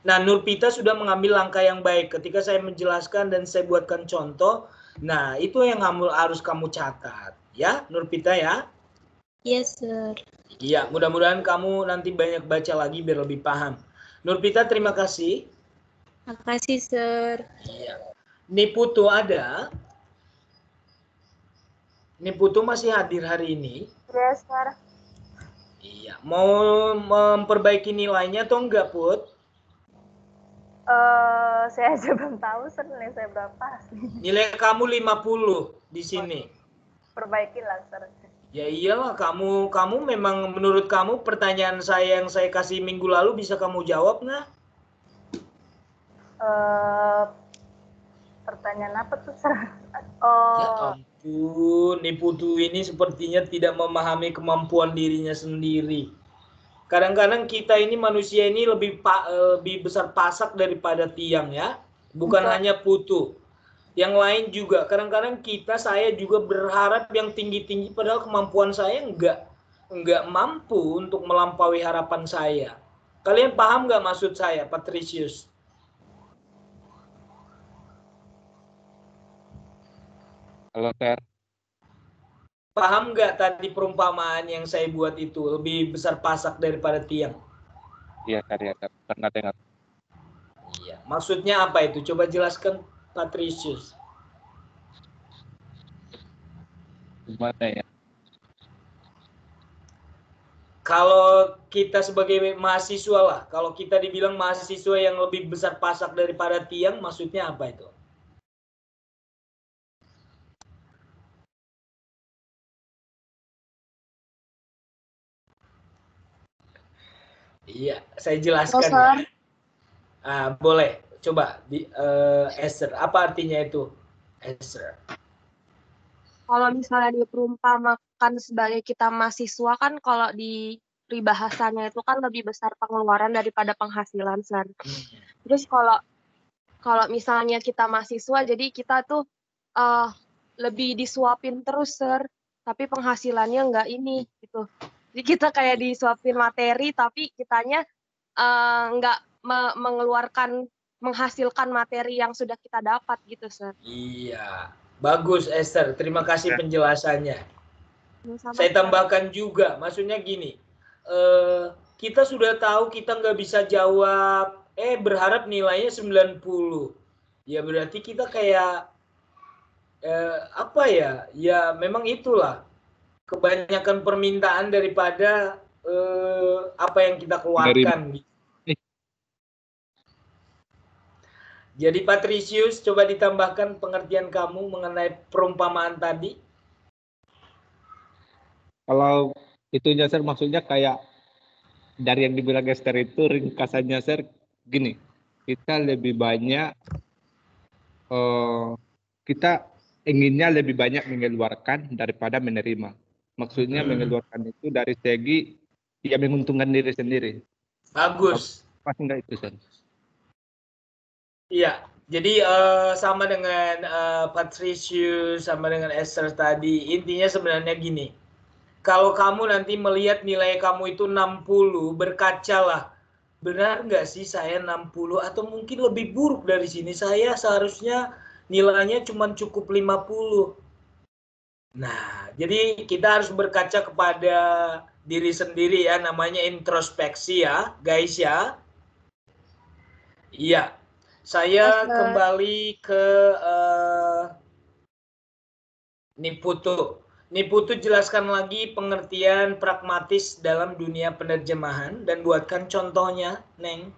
Nah, Nurpita sudah mengambil langkah yang baik ketika saya menjelaskan dan saya buatkan contoh. Nah, itu yang harus kamu catat. Ya, Nurpita ya? Yes, Sir. Iya, mudah-mudahan kamu nanti banyak baca lagi biar lebih paham. Nurpita, terima kasih. Makasih, Sir. Iya. Niputu ada? Niputu masih hadir hari ini? Yes, Sir. Iya. Mau memperbaiki nilainya atau enggak, Put? Saya aja belum tahu, Sir, nilai saya berapa. Nilai kamu 50 di sini. Perbaikilah, Sir. Ya iyalah, kamu memang menurut kamu pertanyaan saya yang saya kasih minggu lalu bisa kamu jawab nggak? Pertanyaan apa tuh, Sir? Ya ampun, Niputu ini sepertinya tidak memahami kemampuan dirinya sendiri. Kadang-kadang kita ini manusia ini lebih besar pasak daripada tiang ya. Bukan hanya Putu. Yang lain juga. Kadang-kadang saya juga berharap yang tinggi-tinggi padahal kemampuan saya enggak mampu untuk melampaui harapan saya. Kalian paham nggak maksud saya, Patricius? Halo, Ter. Paham nggak tadi perumpamaan yang saya buat itu? Lebih besar pasak daripada tiang. Iya, tadi pernah dengar. Iya. Maksudnya apa itu? Coba jelaskan, Patricius. Gimana ya? Kalau kita sebagai mahasiswa lah, kalau kita dibilang mahasiswa yang lebih besar pasak daripada tiang, maksudnya apa itu? Iya, saya jelaskan ya. Boleh, coba Esther. Apa artinya itu, Esther? Kalau misalnya diperumpamakan sebagai kita mahasiswa kan kalau di peribahasanya itu kan lebih besar pengeluaran daripada penghasilan, Sir. Terus kalau misalnya kita mahasiswa, jadi kita tuh lebih disuapin terus, Sir. Tapi penghasilannya nggak ini, gitu. Jadi kita kayak disuapin materi, tapi kitanya nggak menghasilkan materi yang sudah kita dapat, gitu, Sir. Iya. Bagus, Esther. Terima kasih penjelasannya. Sama-sama, Saya Sir. tambahkan juga, maksudnya gini, kita sudah tahu kita nggak bisa jawab, berharap nilainya 90. Ya berarti kita kayak, apa ya, ya memang itulah, kebanyakan permintaan daripada apa yang kita keluarkan. Jadi Patricius, coba ditambahkan pengertian kamu mengenai perumpamaan tadi. Kalau itunya, Sir, maksudnya kayak dari yang dibilang Esther itu ringkasannya, Sir, gini, kita lebih banyak, kita inginnya lebih banyak mengeluarkan daripada menerima. Maksudnya mengeluarkan itu dari segi ya menguntungkan diri sendiri. Bagus. Pasti enggak itu, Sir? Iya, jadi sama dengan Patricius, sama dengan Esther tadi, intinya sebenarnya gini, kalau kamu nanti melihat nilai kamu itu 60, berkacalah, benar nggak sih saya 60 atau mungkin lebih buruk dari sini, saya seharusnya nilainya cuma cukup 50. Nah, jadi kita harus berkaca kepada diri sendiri ya, namanya introspeksi ya, guys ya. Iya. Saya kembali ke Niputu. Niputu jelaskan lagi pengertian pragmatis dalam dunia penerjemahan dan buatkan contohnya, Neng.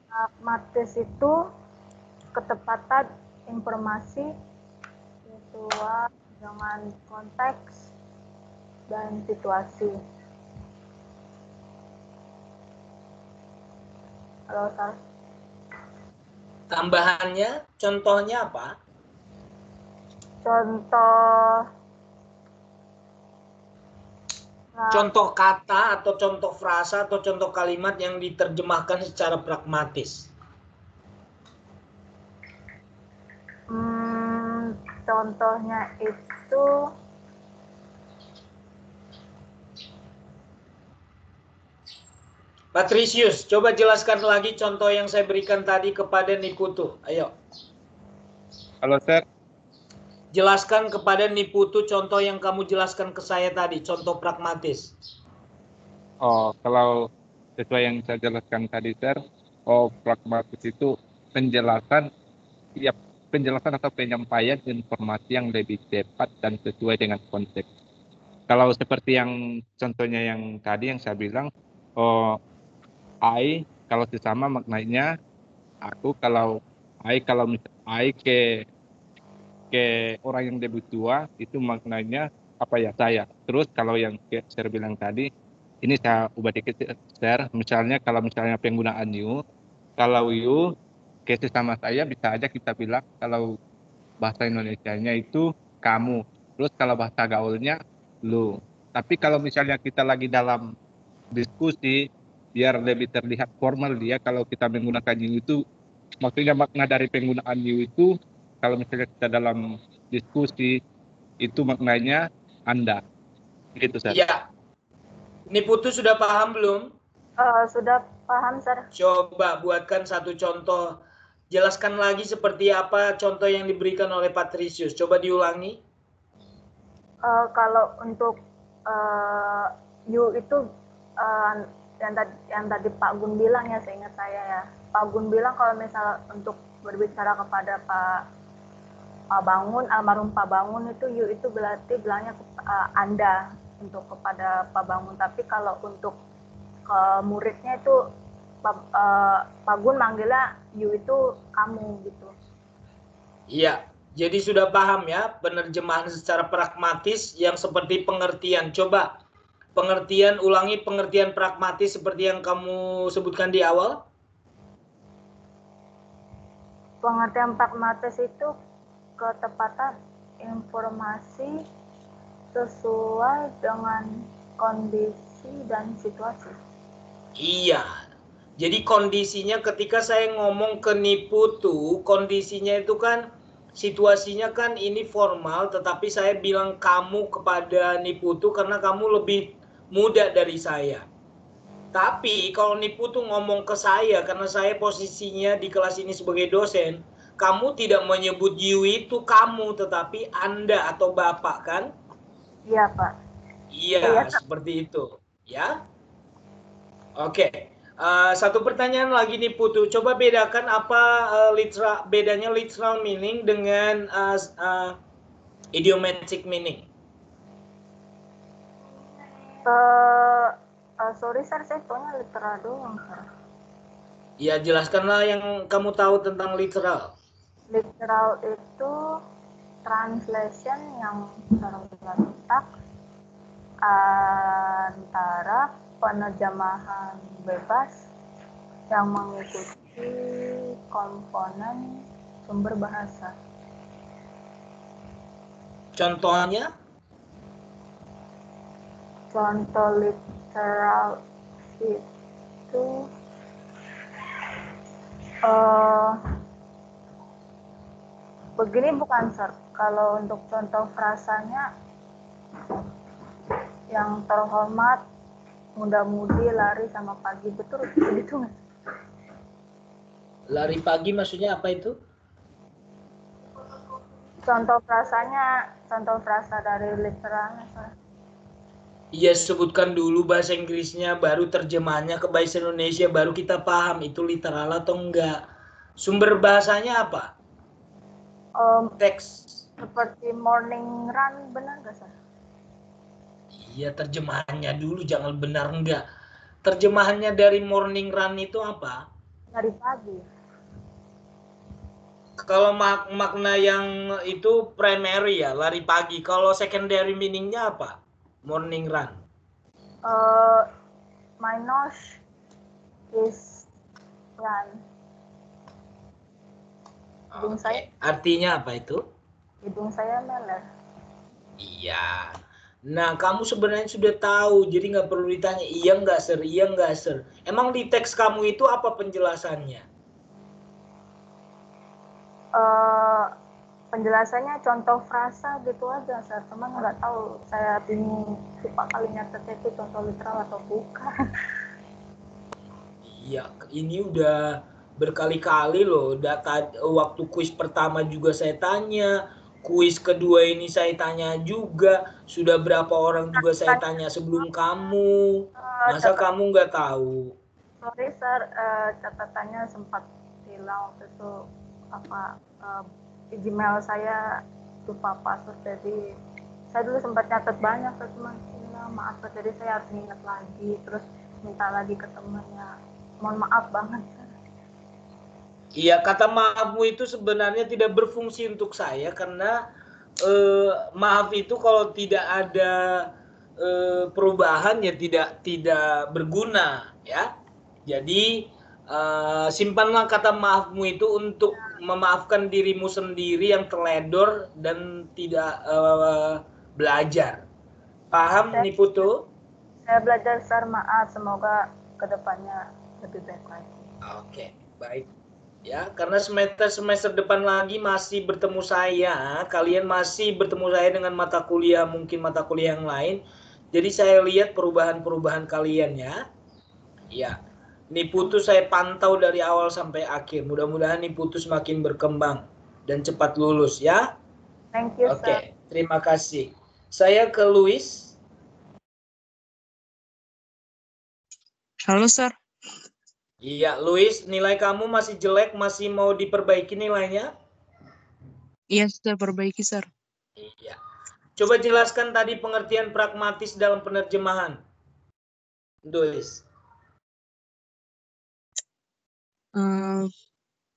Pragmatis itu ketepatan informasi sesuai dengan konteks dan situasi. Halo, Sar. Tambahannya, contohnya apa? Contoh kata atau contoh frasa atau contoh kalimat yang diterjemahkan secara pragmatis. Contohnya itu Patricius, coba jelaskan lagi contoh yang saya berikan tadi kepada Niputu. Ayo. Halo, Sir. Jelaskan kepada Niputu contoh yang kamu jelaskan ke saya tadi, contoh pragmatis. Oh, kalau sesuai yang saya jelaskan tadi, Sir, pragmatis itu penjelasan atau penyampaian informasi yang lebih cepat dan sesuai dengan konteks. Kalau seperti yang contohnya yang tadi yang saya bilang, I kalau sesama maknanya aku, kalau I ke orang yang lebih tua itu maknanya apa ya, saya. Terus kalau yang saya bilang tadi, ini saya ubah dikit, share. Misalnya kalau misalnya penggunaan you, kalau you ke sesama saya bisa aja kita bilang kalau bahasa Indonesianya itu kamu. Terus kalau bahasa gaulnya lu. Tapi kalau misalnya kita lagi dalam diskusi, biar lebih terlihat formal dia, kalau kita menggunakan you itu, maksudnya makna dari penggunaan you itu, kalau misalnya kita dalam diskusi, itu maknanya Anda. Gitu, Sir. Iya. Niputu sudah paham belum? Sudah paham, Sir. Coba buatkan satu contoh jelaskan lagi seperti apa contoh yang diberikan oleh Patricius. Coba diulangi. Kalau untuk you itu yang tadi Pak Gun bilang ya, seingat saya ya. Pak Gun bilang kalau misalnya untuk berbicara kepada Pak Bangun, almarhum Pak Bangun itu you itu berarti bilangnya Anda untuk kepada Pak Bangun. Tapi kalau untuk ke muridnya itu Pak Gun manggilnya you itu kamu gitu. Iya, jadi sudah paham ya penerjemahan secara pragmatis yang seperti pengertian. Coba pengertian, ulangi pengertian pragmatis seperti yang kamu sebutkan di awal. Pengertian pragmatis itu ketepatan informasi sesuai dengan kondisi dan situasi. Iya, jadi kondisinya ketika saya ngomong ke Niputu, kondisinya itu kan situasinya kan ini formal, tetapi saya bilang kamu kepada Niputu karena kamu lebih muda dari saya. Tapi kalau Niputu ngomong ke saya karena saya posisinya di kelas ini sebagai dosen, kamu tidak menyebut you itu kamu, tetapi Anda atau Bapak kan? Iya, Pak. Iya, seperti itu. Ya. Oke. Satu pertanyaan lagi nih Putu. Coba bedakan apa bedanya literal meaning dengan idiomatic meaning. Sorry sir, saya taunya literal doang sir. Ya, jelaskanlah yang kamu tahu tentang literal. Literal itu translation yang terletak antara penerjemahan bebas yang mengikuti komponen sumber bahasa. Contohnya? Contoh literal itu begini bukan sir. Kalau untuk contoh frasanya yang terhormat, muda-mudi lari sama pagi, betul begitu nggak? Lari pagi maksudnya apa itu? Contoh frasanya, contoh frasa dari literalnya sir. Iya, sebutkan dulu bahasa Inggrisnya, baru terjemahannya ke bahasa Indonesia, baru kita paham itu literal atau enggak. Sumber bahasanya apa? Teks. Seperti morning run, benar nggak sir? Iya, terjemahannya dulu, jangan benar enggak. Terjemahannya dari morning run itu apa? Lari pagi. Kalau makna yang itu primary ya, lari pagi. Kalau secondary meaningnya apa? Morning run. My nose is run. Hidung saya. Artinya apa itu? Hidung saya meler. Iya. Nah, kamu sebenarnya sudah tahu, jadi nggak perlu ditanya iya nggak sir, iya nggak sir. Emang di teks kamu itu apa penjelasannya? Penjelasannya contoh frasa gitu aja, sir. Teman nggak tahu, saya bingung lupa kali nyatetnya itu contoh literal atau bukan. Iya, ini udah berkali-kali loh. Waktu kuis pertama juga saya tanya, kuis kedua ini saya tanya juga, sudah berapa orang juga saya tanya sebelum kamu. Masa kamu nggak tahu? Sorry sir, catatannya sempat hilang waktu itu, Gmail saya lupa password, jadi saya dulu sempat nyatet banyak, cuman hilang, maaf, jadi saya harus ingat lagi, terus minta lagi ke temannya. Mohon maaf banget. Iya, kata maafmu itu sebenarnya tidak berfungsi untuk saya karena maaf itu kalau tidak ada perubahan ya tidak berguna ya. Jadi simpanlah kata maafmu itu untuk memaafkan dirimu sendiri yang teledor dan tidak belajar. Paham nih Putu? Saya belajar, sir, maaf, semoga kedepannya lebih baik lagi. Oke, baik. Ya, karena semester depan lagi masih bertemu saya, kalian masih bertemu saya dengan mata kuliah, mungkin mata kuliah yang lain. Jadi saya lihat perubahan-perubahan kalian ya. Ya. Niputu saya pantau dari awal sampai akhir. Mudah-mudahan Niputu semakin berkembang dan cepat lulus ya. Thank you, Oke, terima kasih. Saya ke Luis. Halo, Sir. Iya, Luis, nilai kamu masih jelek, masih mau diperbaiki nilainya? Iya, Sir, perbaiki, Sir. Iya. Coba jelaskan tadi pengertian pragmatis dalam penerjemahan. Luis.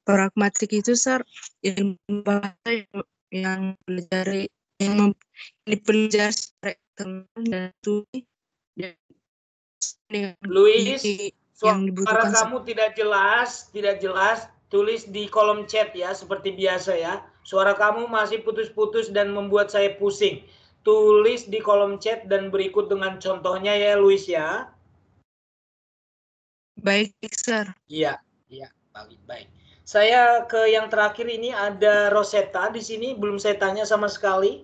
Pragmatik itu, Sir, ilmu bahasa yang dipelajari secara eksternal dan studi dengan Luis, yang suara dibutuhkan, Sir. kamu tidak jelas, tulis di kolom chat ya, seperti biasa ya. Suara kamu masih putus-putus dan membuat saya pusing. Tulis di kolom chat dan berikut dengan contohnya ya, Luis ya. Baik, Sir. Iya, baik. Saya ke yang terakhir ini ada Rosetta di sini, belum saya tanya sama sekali.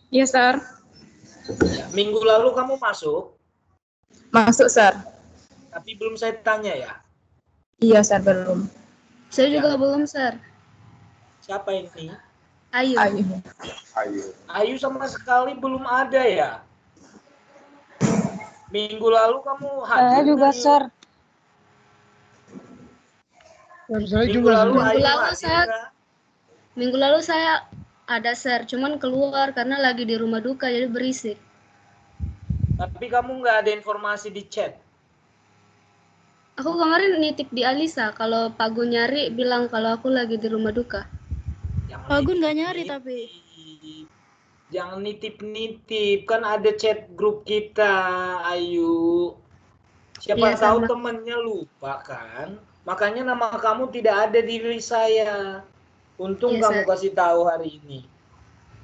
Iya, Sir. Ya, minggu lalu kamu masuk? Masuk, Sir. Tapi belum saya tanya ya? Iya, Sir, belum. Saya juga belum, Sir. Siapa ini? Ayu. Ayu sama sekali belum ada ya? Minggu lalu kamu hadir? Saya juga, Ayu? Sir. Saya Minggu juga. lalu Sir. Ayu Minggu lalu hadir saya nggak? Minggu lalu saya ada, Sir, cuman keluar karena lagi di rumah duka jadi berisik. Tapi kamu nggak ada informasi di chat? Aku kemarin nitip di Alisa, kalau Pak Gun nyari bilang kalau aku lagi di rumah duka. Pak Gun nggak nyari tapi. Jangan nitip-nitip, kan ada chat grup kita, Ayu. Siapa Iya, tahu sama. temennya lupa kan? Makanya nama kamu tidak ada di list saya. Untung Iya, kamu Sir. kasih tahu hari ini.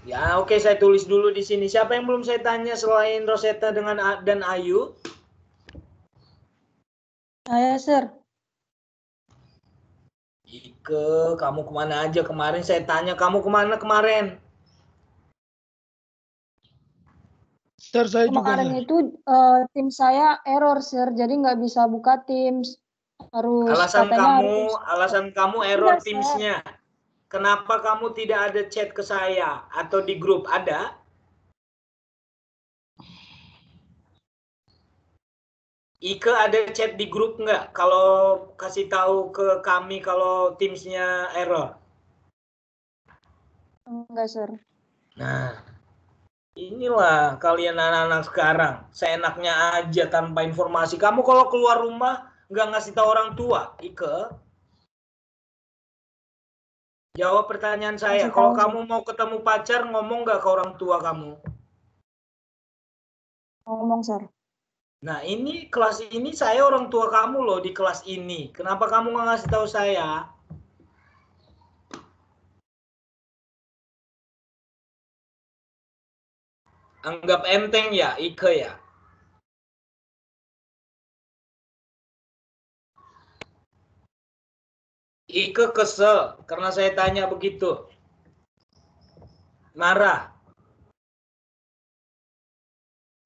Ya, oke, saya tulis dulu di sini. Siapa yang belum saya tanya selain Rosetta dan Ayu? Saya, Sir. Ike, kamu kemana aja kemarin? Saya tanya kamu kemana kemarin? Sir, saya juga. Kemarin Sir. itu tim saya error, Sir, jadi nggak bisa buka Teams. Alasan kamu error Iya, Sir. Teams-nya. Kenapa kamu tidak ada chat ke saya atau di grup? Ada? Ike ada chat di grup nggak? Kalau kasih tahu ke kami kalau Teams-nya error. Enggak, Sir. Nah, inilah kalian anak-anak sekarang. Seenaknya aja tanpa informasi. Kamu kalau keluar rumah nggak ngasih tahu orang tua, Ike? Jawab pertanyaan saya. Kalau kamu mau ketemu pacar, ngomong nggak ke orang tua kamu? Ngomong, Sir. Nah, ini kelas ini saya orang tua kamu loh di kelas ini. Kenapa kamu nggak ngasih tahu saya? Anggap enteng ya, Ike ya? Ike kesel karena saya tanya begitu. Marah.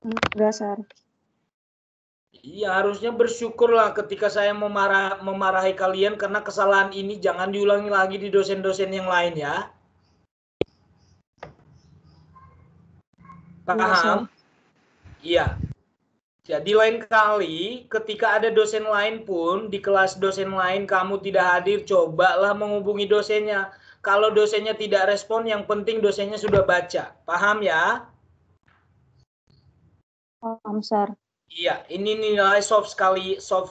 Enggak, Sir. Iya, harusnya bersyukurlah ketika saya memarahi kalian karena kesalahan ini jangan diulangi lagi di dosen-dosen yang lain ya. Paham? Iya. Jadi lain kali ketika ada dosen lain pun di kelas dosen lain kamu tidak hadir, cobalah menghubungi dosennya. Kalau dosennya tidak respon, yang penting dosennya sudah baca. Paham ya? Paham, Sir. Iya, ini nilai soft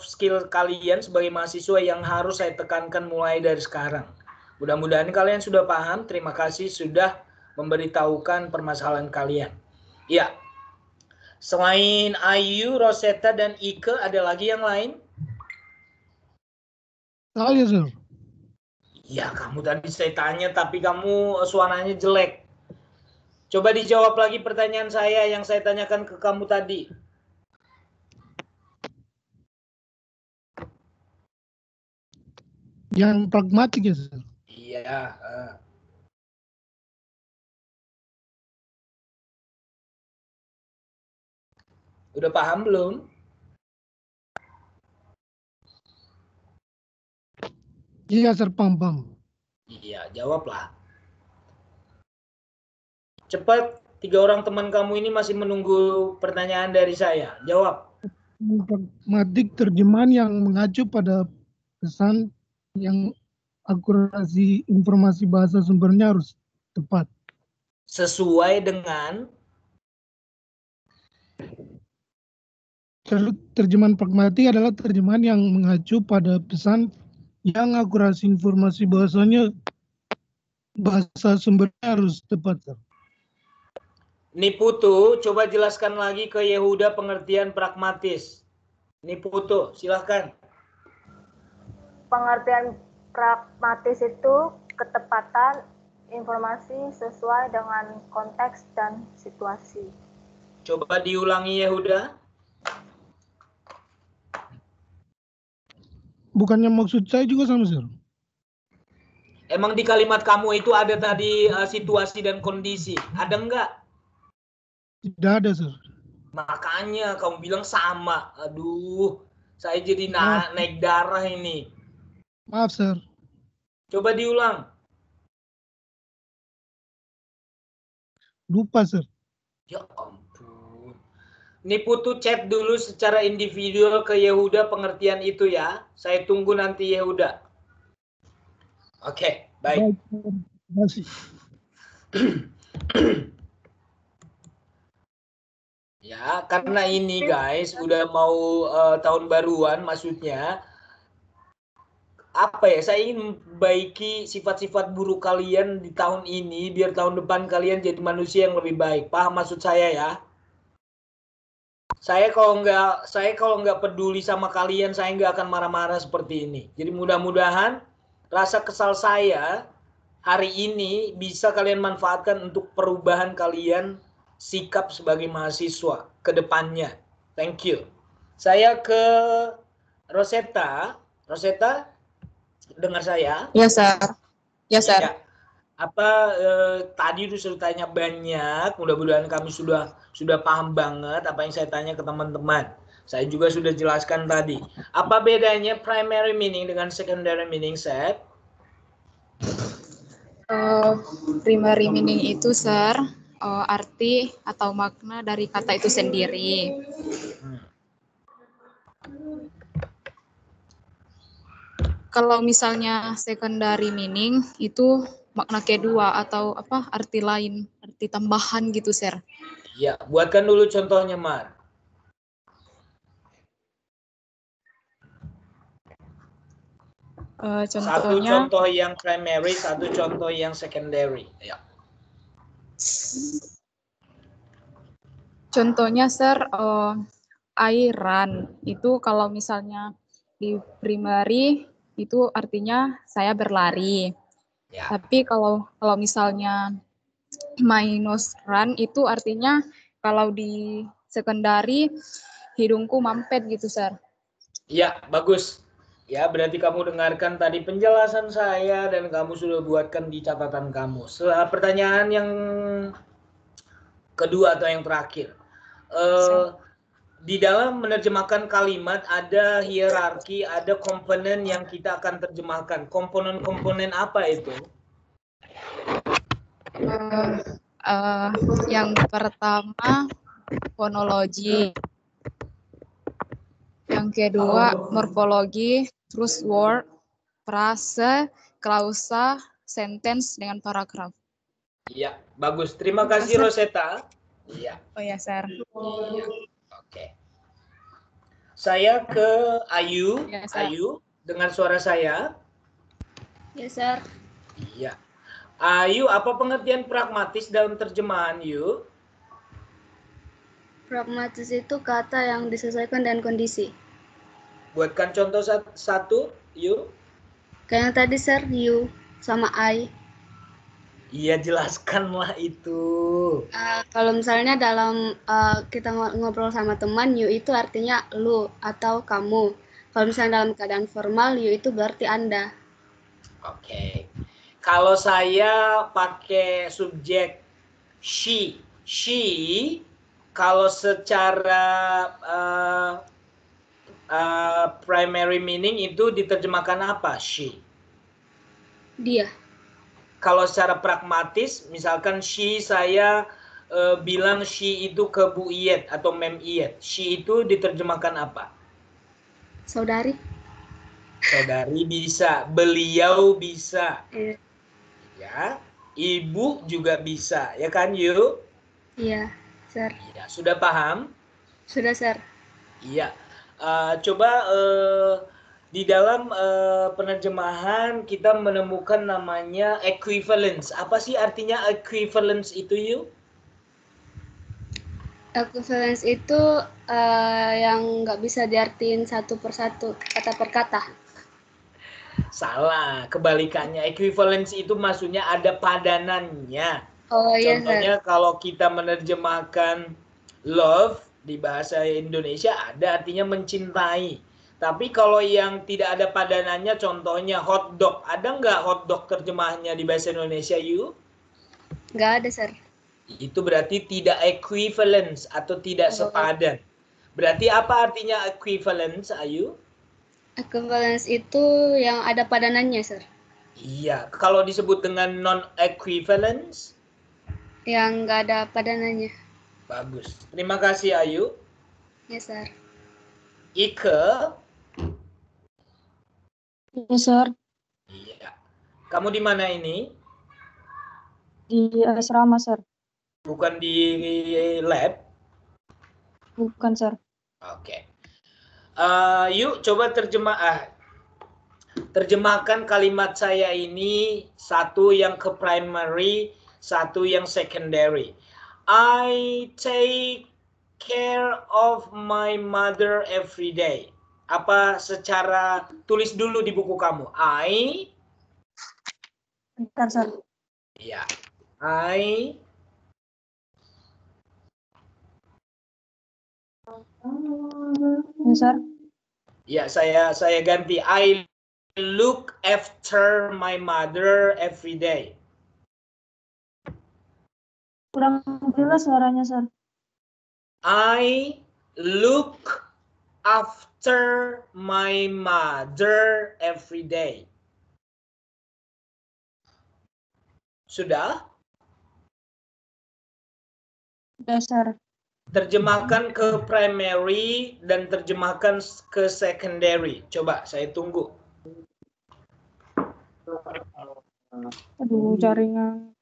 skill kalian sebagai mahasiswa yang harus saya tekankan mulai dari sekarang. Mudah-mudahan kalian sudah paham. Terima kasih sudah memberitahukan permasalahan kalian. Iya. Selain Ayu, Rosetta, dan Ike, ada lagi yang lain? Saya, Sir. Ya, kamu tadi saya tanya, tapi kamu suaranya jelek. Coba dijawab lagi pertanyaan saya yang saya tanyakan ke kamu tadi. Yang pragmatik ya, Sir. Iya. Udah paham belum? Iya, Sir, paham. Iya, jawablah. Cepat, 3 orang teman kamu ini masih menunggu pertanyaan dari saya. Jawab. Pragmatik terjemahan yang mengacu pada pesan yang akurasi informasi bahasa sumbernya harus tepat. Sesuai dengan terjemahan pragmatik adalah terjemahan yang mengacu pada pesan yang akurasi informasi bahasa sumbernya harus tepat. Niputu, coba jelaskan lagi ke Yehuda pengertian pragmatis. Niputu, silahkan. Pengertian pragmatis itu ketepatan informasi sesuai dengan konteks dan situasi. Coba diulangi Yehuda. Bukannya maksud saya juga sama, Sir? Emang di kalimat kamu itu ada tadi situasi dan kondisi. Ada enggak? Tidak ada, Sir. Makanya kamu bilang sama. Aduh, saya jadi naik darah ini. Maaf, Sir. Coba diulang. Lupa, Sir. Ya ampun. Niputu chat dulu secara individual ke Yehuda pengertian itu ya. Saya tunggu nanti Yehuda. Oke, baik. Terima kasih. Ya, karena ini guys, udah mau tahun baruan maksudnya. Apa ya, saya ingin memperbaiki sifat-sifat buruk kalian di tahun ini, biar tahun depan kalian jadi manusia yang lebih baik. Paham maksud saya ya? Saya kalau nggak peduli sama kalian, saya nggak akan marah-marah seperti ini. Jadi mudah-mudahan rasa kesal saya hari ini bisa kalian manfaatkan untuk perubahan kalian sikap sebagai mahasiswa ke depannya. Thank you. Saya ke Rosetta. Rosetta, dengar saya? Ya, Sir. Ya, Sir. Ya. Apa tadi sudah tanya banyak, mudah-mudahan kami sudah paham banget apa yang saya tanya ke teman-teman. Saya juga sudah jelaskan tadi. Apa bedanya primary meaning dengan secondary meaning, Seth? Primary meaning itu, Sir, arti atau makna dari kata itu sendiri. Kalau misalnya secondary meaning itu makna kedua atau apa arti lain, arti tambahan gitu, Sir. Ya, buatkan dulu contohnya, Mar. Contohnya, satu contoh yang primary, satu contoh yang secondary. Ya. Contohnya, Sir, airan itu kalau misalnya di primary itu artinya saya berlari. Ya. Tapi kalau misalnya minus run itu artinya kalau di secondary hidungku mampet gitu, Sir. Ya, bagus. Ya, berarti kamu dengarkan tadi penjelasan saya dan kamu sudah buatkan di catatan kamu. Pertanyaan yang kedua atau yang terakhir. Di dalam menerjemahkan kalimat ada hierarki, ada komponen yang kita akan terjemahkan. Komponen-komponen apa itu? Yang pertama fonologi, yang kedua morfologi, terus word, frase, klausa, sentence dengan paragraf. Iya, bagus. Terima kasih Rosetta. Iya. Oh ya, Sir. Oke. Saya ke Ayu. Ya, Sir. Ayu, dengar suara saya? Ya, Sir. Iya. Ayu, apa pengertian pragmatis dalam terjemahan Yu? Pragmatis itu kata yang disesuaikan dengan kondisi. Buatkan contoh satu, Yu. Kayak yang tadi, Sir, you sama I. Iya, jelaskanlah itu. Kalau misalnya dalam kita ngobrol sama teman, you itu artinya lu atau kamu. Kalau misalnya dalam keadaan formal, you itu berarti Anda. Oke. Kalau saya pakai subjek she, kalau secara primary meaning itu diterjemahkan apa? She. Dia. Kalau secara pragmatis, misalkan saya bilang she itu ke Bu Iyet atau Mem Iyet. She itu diterjemahkan apa? Saudari. Saudari bisa, beliau bisa. Iya. Ya, ibu juga bisa, ya kan Yu? Iya, Sir. Ya, sudah paham? Sudah, Sir. Iya. Coba di dalam penerjemahan kita menemukan namanya equivalence. Apa sih artinya equivalence itu, Yu? Equivalence itu yang nggak bisa diartiin satu persatu, kata per kata. Salah, kebalikannya. Equivalence itu maksudnya ada padanannya. Oh iya, Contohnya kalau kita menerjemahkan love di bahasa Indonesia ada artinya mencintai. Tapi kalau yang tidak ada padanannya, contohnya hot dog. Ada nggak hot dog terjemahannya di bahasa Indonesia, Yu? Nggak ada, Sir. Itu berarti tidak equivalence atau tidak sepadan. Berarti apa artinya equivalence, Ayu? Equivalence itu yang ada padanannya, Sir. Iya, kalau disebut dengan non-equivalence? Yang nggak ada padanannya. Bagus. Terima kasih, Ayu. Ya, Sir. Ike? Ya, Sir. Iya. Kamu di mana ini? Di asrama, Sir. Bukan di lab? Bukan, Sir. Oke. Yuk coba terjemahkan kalimat saya ini, satu yang ke primary, satu yang secondary. I take care of my mother every day. Apa secara tulis dulu di buku kamu? Bentar, Sir. Iya. Ya, Sir. Ya, saya ganti. I look after my mother every day. Kurang jelas suaranya, Sir. I look after my mother every day. Sudah? Ya, Sir. Terjemahkan ke primary dan terjemahkan ke secondary. Coba, saya tunggu. Aduh, jaringan.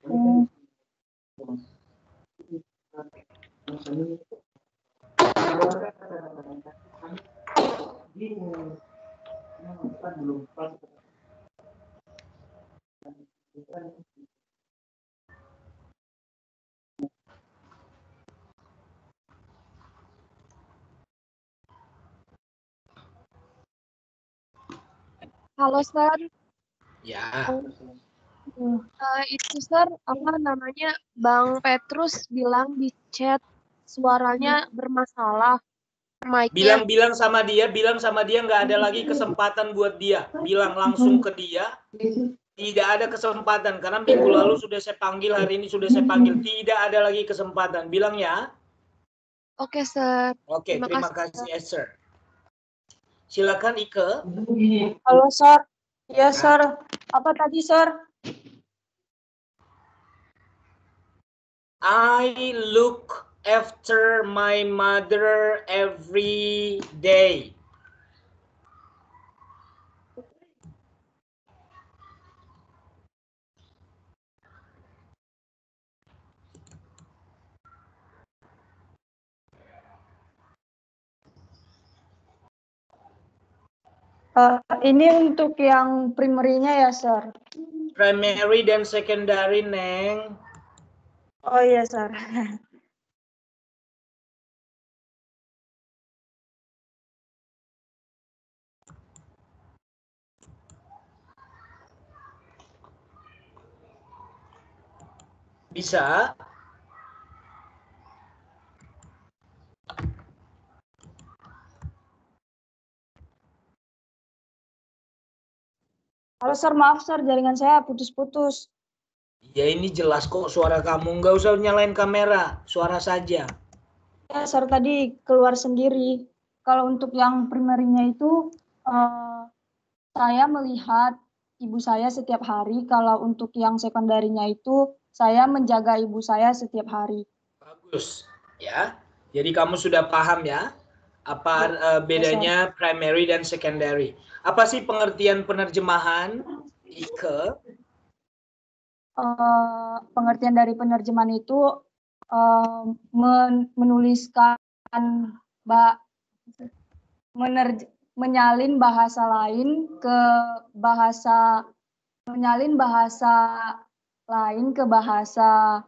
Halo, Sir. Ya. Itu, Sir, apa namanya, Bang Petrus bilang di chat suaranya bermasalah. Mic-nya. Bilang sama dia nggak ada lagi kesempatan buat dia. Bilang langsung ke dia, tidak ada kesempatan karena minggu lalu sudah saya panggil, hari ini sudah saya panggil, tidak ada lagi kesempatan. Bilang ya. Oke, Sir. Oke, terima kasih, Esther. Silakan Ike. Halo, Sir. Ya, Sir. Apa tadi, Sir? I look after my mother every day. Ini untuk yang primary-nya ya, Sir? Primary dan secondary, Neng. Oh iya, Sir. Bisa? Halo, Sir. Maaf, Sir. Jaringan saya putus-putus. Ya ini jelas kok suara kamu. Nggak usah nyalain kamera. Suara saja. Ya, Sir. Tadi keluar sendiri. Kalau untuk yang primary-nya itu, saya melihat ibu saya setiap hari. Kalau untuk yang sekunderinya itu saya menjaga ibu saya setiap hari. Bagus, ya. Jadi kamu sudah paham ya apa bedanya primary dan secondary. Apa sih pengertian penerjemahan, Ike? Pengertian dari penerjemahan itu menuliskan menyalin bahasa lain ke bahasa lain ke bahasa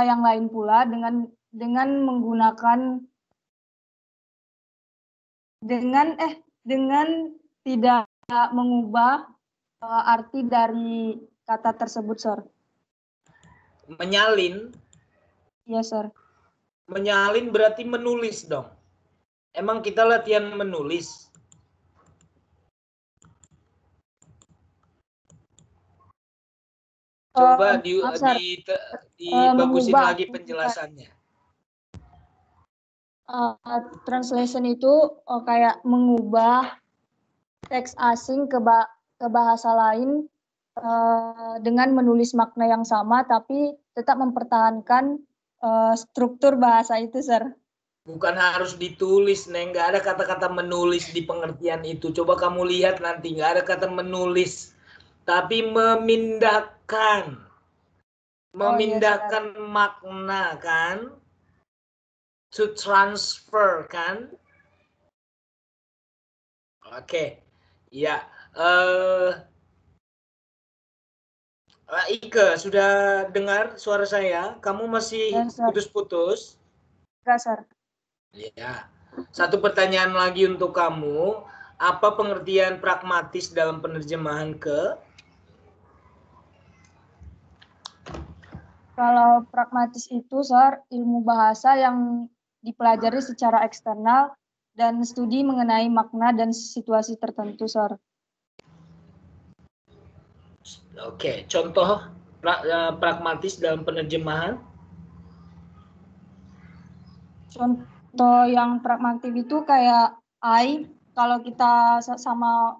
yang lain pula dengan menggunakan dengan tidak mengubah arti dari kata tersebut, Sir. Menyalin? Iya, Sir. Menyalin berarti menulis dong. Emang kita latihan menulis? Coba dibagusin lagi penjelasannya. Translation itu kayak mengubah teks asing ke bahasa lain dengan menulis makna yang sama tapi tetap mempertahankan struktur bahasa itu, Sir. Bukan harus ditulis, Neng. Nggak ada kata-kata menulis di pengertian itu. Coba kamu lihat nanti, nggak ada kata menulis. Tapi memindahkan. Memindahkan makna, kan? To transfer, kan? Oke. Ya. Ike, sudah dengar suara saya? Kamu masih putus-putus? Enggak, Sir. Ya. Satu pertanyaan lagi untuk kamu. Apa pengertian pragmatis dalam penerjemahan ke? Kalau pragmatis itu, Sir, ilmu bahasa yang dipelajari secara eksternal dan studi mengenai makna dan situasi tertentu, Sir. Oke, contoh pragmatis dalam penerjemahan? Contoh yang pragmatis itu kayak kalau kita sama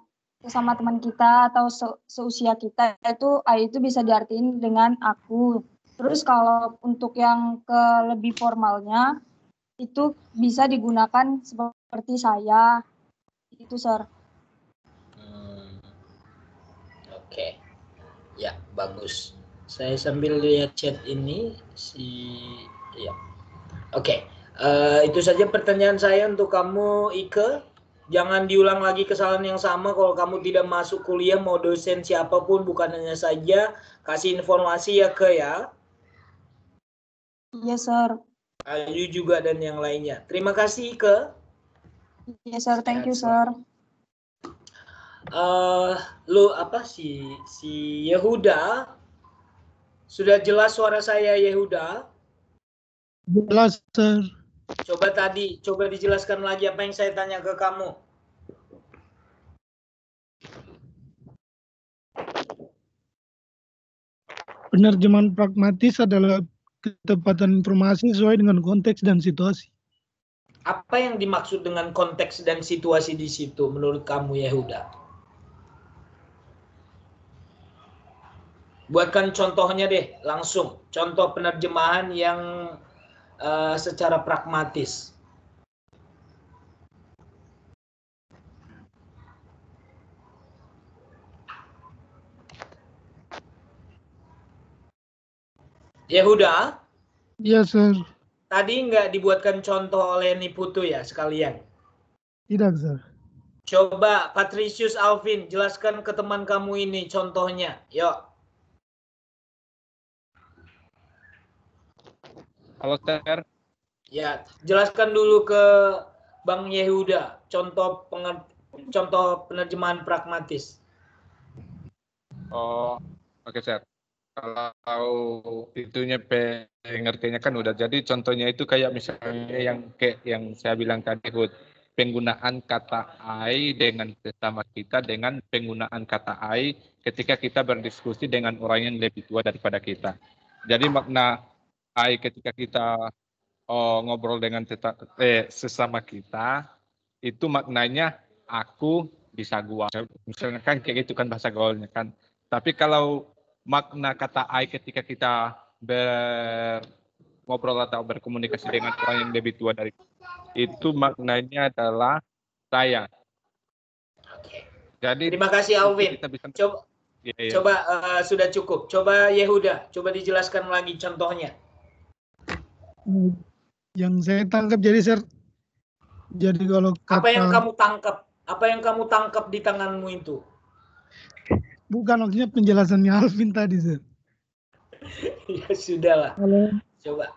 teman kita atau seusia kita itu itu bisa diartiin dengan aku. Terus kalau untuk yang lebih formalnya itu bisa digunakan seperti saya. Itu, Sir. Oke. Ya, bagus. Saya sambil lihat chat ini ya. Oke. Itu saja pertanyaan saya untuk kamu, Ike. Jangan diulang lagi kesalahan yang sama. Kalau kamu tidak masuk kuliah, mau dosen siapapun, bukan hanya saja kasih informasi ya, Ke, ya. Iya, Sir. Ayu juga dan yang lainnya. Terima kasih, Ike. Iya, Sir. Thank you, Sir. Si Yehuda, sudah jelas suara saya, Yehuda? Jelas, Sir. Coba dijelaskan lagi apa yang saya tanya ke kamu. Penerjemahan pragmatis adalah ketepatan informasi sesuai dengan konteks dan situasi. Apa yang dimaksud dengan konteks dan situasi di situ menurut kamu, Yehuda? Buatkan contohnya deh, langsung. Contoh penerjemahan yang secara pragmatis. Yehuda? Iya, Sir. Tadi nggak dibuatkan contoh oleh Niputu ya sekalian? Tidak, Sir. Coba Patricius Alvin, jelaskan ke teman kamu ini contohnya. Yuk. Halo, Sir. Ya, jelaskan dulu ke Bang Yehuda contoh penerjemahan pragmatis. Oh, oke, Sir. Kalau itunya pengertiannya kan udah jadi, contohnya itu kayak misalnya yang saya bilang tadi, penggunaan kata I dengan sesama kita dengan penggunaan kata I ketika kita berdiskusi dengan orang yang lebih tua daripada kita. Jadi makna I ketika kita ngobrol dengan sesama kita itu maknanya aku bisa gua. Misalnya kan kayak gitu kan bahasa gaulnya kan. Tapi kalau makna kata I ketika kita ngobrol atau berkomunikasi dengan orang yang lebih tua dari itu maknanya adalah saya. Jadi Terima kasih Alvin. kita bisa Coba sudah cukup. Coba Yehuda, coba dijelaskan lagi contohnya. Yang saya tangkap jadi kalau kata, Apa yang kamu tangkap? Apa yang kamu tangkap di tanganmu itu? bukan maksudnya penjelasannya Alvin tadi Sir. Ya sudahlah. Coba.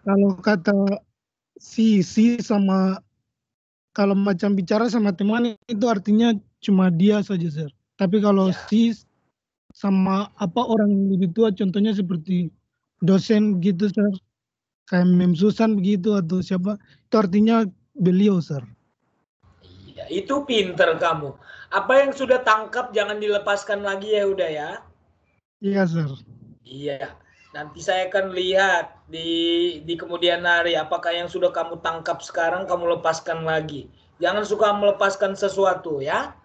Kalau kata si sama kalau macam bicara sama teman itu artinya cuma dia saja Sir. Tapi kalau si sama orang lebih tua contohnya seperti dosen gitu Sir. Kayak Mem Susan begitu atau siapa itu artinya beliau Sir. Iya, itu pinter kamu. Apa yang sudah tangkap jangan dilepaskan lagi ya udah ya. Iya Sir. Iya. Nanti saya akan lihat di kemudian hari apakah yang sudah kamu tangkap sekarang kamu lepaskan lagi. Jangan suka melepaskan sesuatu ya.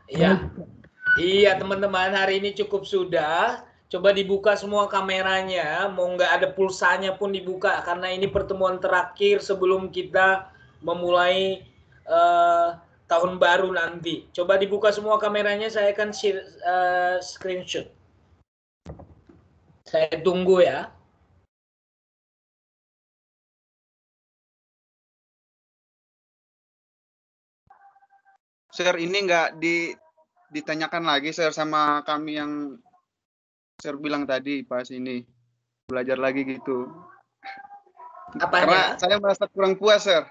Iya. Iya teman-teman, hari ini cukup sudah. Coba dibuka semua kameranya, mau nggak ada pulsanya pun dibuka karena ini pertemuan terakhir sebelum kita memulai tahun baru nanti. Coba dibuka semua kameranya, saya akan share, screenshot. Saya tunggu ya. Sir, ini nggak ditanyakan lagi Sir sama kami yang Sir bilang tadi pas ini belajar lagi gitu. Apanya? Karena saya merasa kurang puas Sir.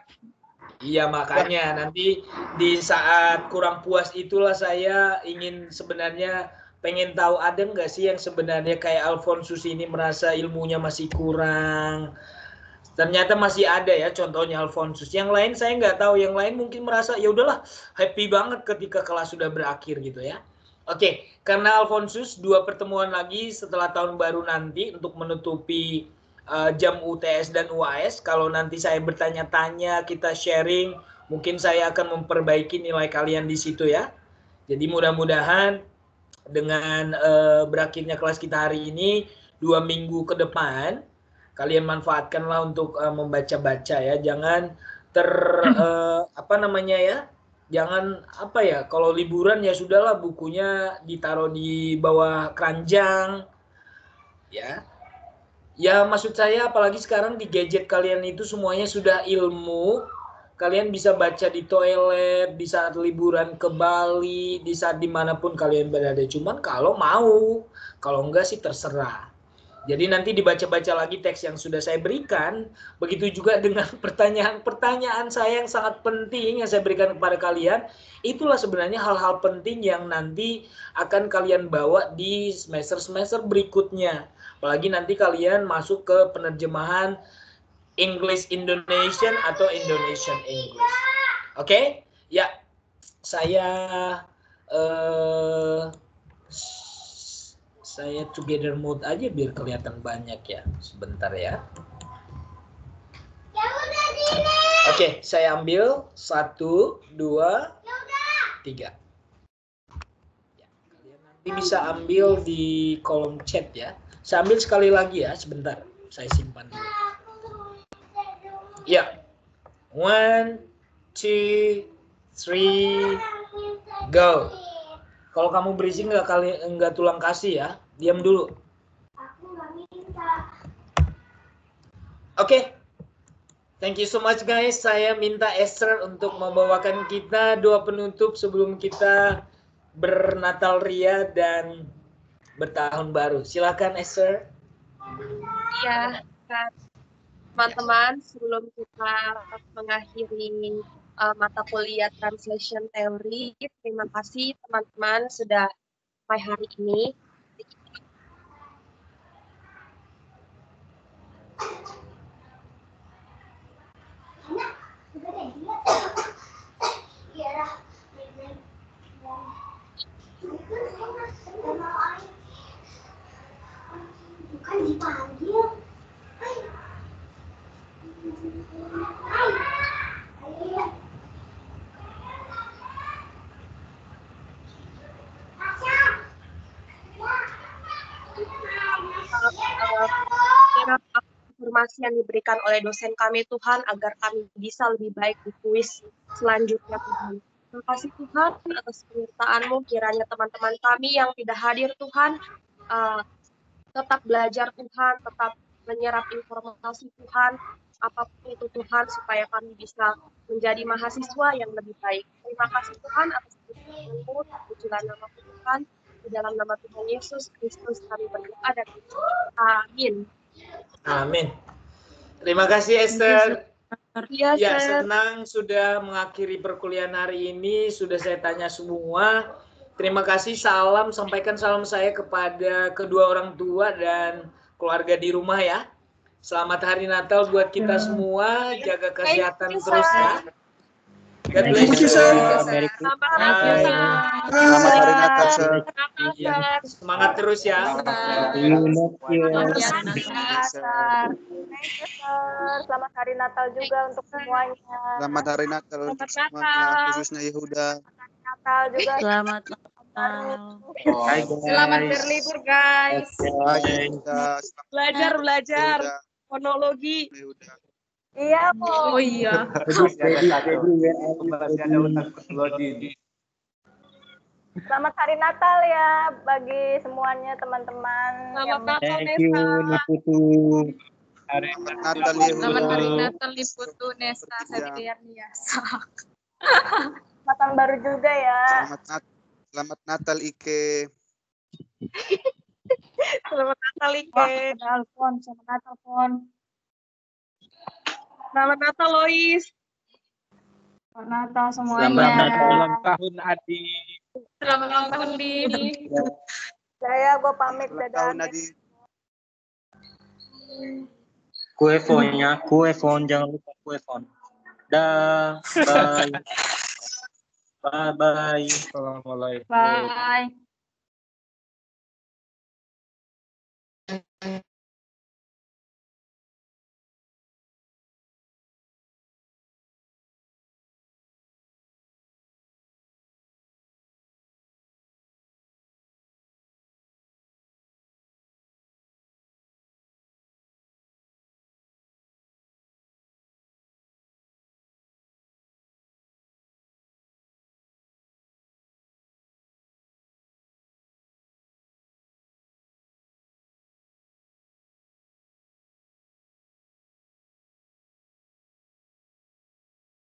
Iya makanya nanti di saat kurang puas itulah saya ingin sebenarnya pengen tahu ada nggak sih yang sebenarnya kayak Alfonsus ini merasa ilmunya masih kurang. Ternyata masih ada ya contohnya Alfonsus. Yang lain saya nggak tahu, yang lain mungkin merasa ya udahlah happy banget ketika kelas sudah berakhir gitu ya. Oke, karena Alfonsus 2 pertemuan lagi setelah tahun baru nanti untuk menutupi jam UTS dan UAS. Kalau nanti saya bertanya-tanya, kita sharing, mungkin saya akan memperbaiki nilai kalian di situ ya. Jadi mudah-mudahan dengan berakhirnya kelas kita hari ini 2 minggu ke depan kalian manfaatkanlah untuk membaca-baca ya. Jangan jangan kalau liburan ya sudahlah bukunya ditaruh di bawah keranjang ya. Ya maksud saya apalagi sekarang di gadget kalian itu semuanya sudah ilmu. Kalian bisa baca di toilet, di saat liburan ke Bali, di saat dimanapun kalian berada. Cuman kalau mau, kalau enggak sih terserah. Jadi nanti dibaca-baca lagi teks yang sudah saya berikan. Begitu juga dengan pertanyaan-pertanyaan saya yang sangat penting yang saya berikan kepada kalian. Itulah sebenarnya hal-hal penting yang nanti akan kalian bawa di semester-semester berikutnya. Apalagi nanti kalian masuk ke penerjemahan English Indonesian atau Indonesian English. Oke? Ya, saya together mode aja biar kelihatan banyak ya. Sebentar ya. Oke, saya ambil 1, 2, 3. Ya, kalian nanti bisa ambil di kolom chat ya. Saya ambil sekali lagi ya, sebentar. Saya simpan dulu. Ya. 1, 2, 3, go. Kalau kamu berisik nggak tulang kasih ya. Diam dulu. Oke. Thank you so much guys. Saya minta Esther untuk membawakan kita doa penutup sebelum kita bernatal ria dan bertahun baru. Silakan Esther. Iya, teman-teman, sebelum kita mengakhiri mata kuliah Translation Theory, terima kasih teman-teman sudah sampai hari ini. Bukan dipanggil. informasi yang diberikan oleh dosen kami Tuhan, agar kami bisa lebih baik di kuis selanjutnya Tuhan. Terima kasih Tuhan atas penyertaan-Mu, kiranya teman-teman kami yang tidak hadir Tuhan, tetap belajar Tuhan, tetap menyerap informasi Tuhan, apapun itu Tuhan, supaya kami bisa menjadi mahasiswa yang lebih baik. Terima kasih Tuhan atas pertolongan-Mu, terpujilah nama Tuhan, di dalam nama Tuhan Yesus Kristus kami berdoa dan berdoa. Amin. Amin. Terima kasih Esther. Iya, Ya, Sir. senang sudah mengakhiri perkuliahan hari ini, sudah saya tanya semua. Terima kasih, salam, sampaikan salam saya kepada kedua orang tua dan keluarga di rumah ya. Selamat Hari Natal buat kita semua, jaga kesehatan terus ya. God bless you, sir. Selamat Natal, Sir. Selamat Hari Natal, Sir. Iya, semangat terus ya. Selamat Hari Natal juga untuk semuanya. Selamat Hari Natal untuk semuanya, khususnya Yehuda. Natal juga. Selamat Natal. Selamat berlibur, guys. Hai, Yehuda. Belajar fonologi. Iya, Oh iya. Selamat Hari Natal ya bagi semuanya teman-teman. Selamat Natal, Thank you, Niputu. Selamat Natal, Yehuda. Selamat Hari Natal Niputu Nesta Febrianiasa. Selamat tahun baru juga ya. Selamat Natal, Ike. Selamat Natal, Ike. Selamat Natal, Pon. Selamat Natal, Lois. Selamat Natal semuanya. Selamat Natal ulang tahun Adi. Selamat ulang tahun Di. Saya gue pamit dadah. Kue phone, jangan lupa kue phone. Dah, bye. Bye. Assalamualaikum. Bye.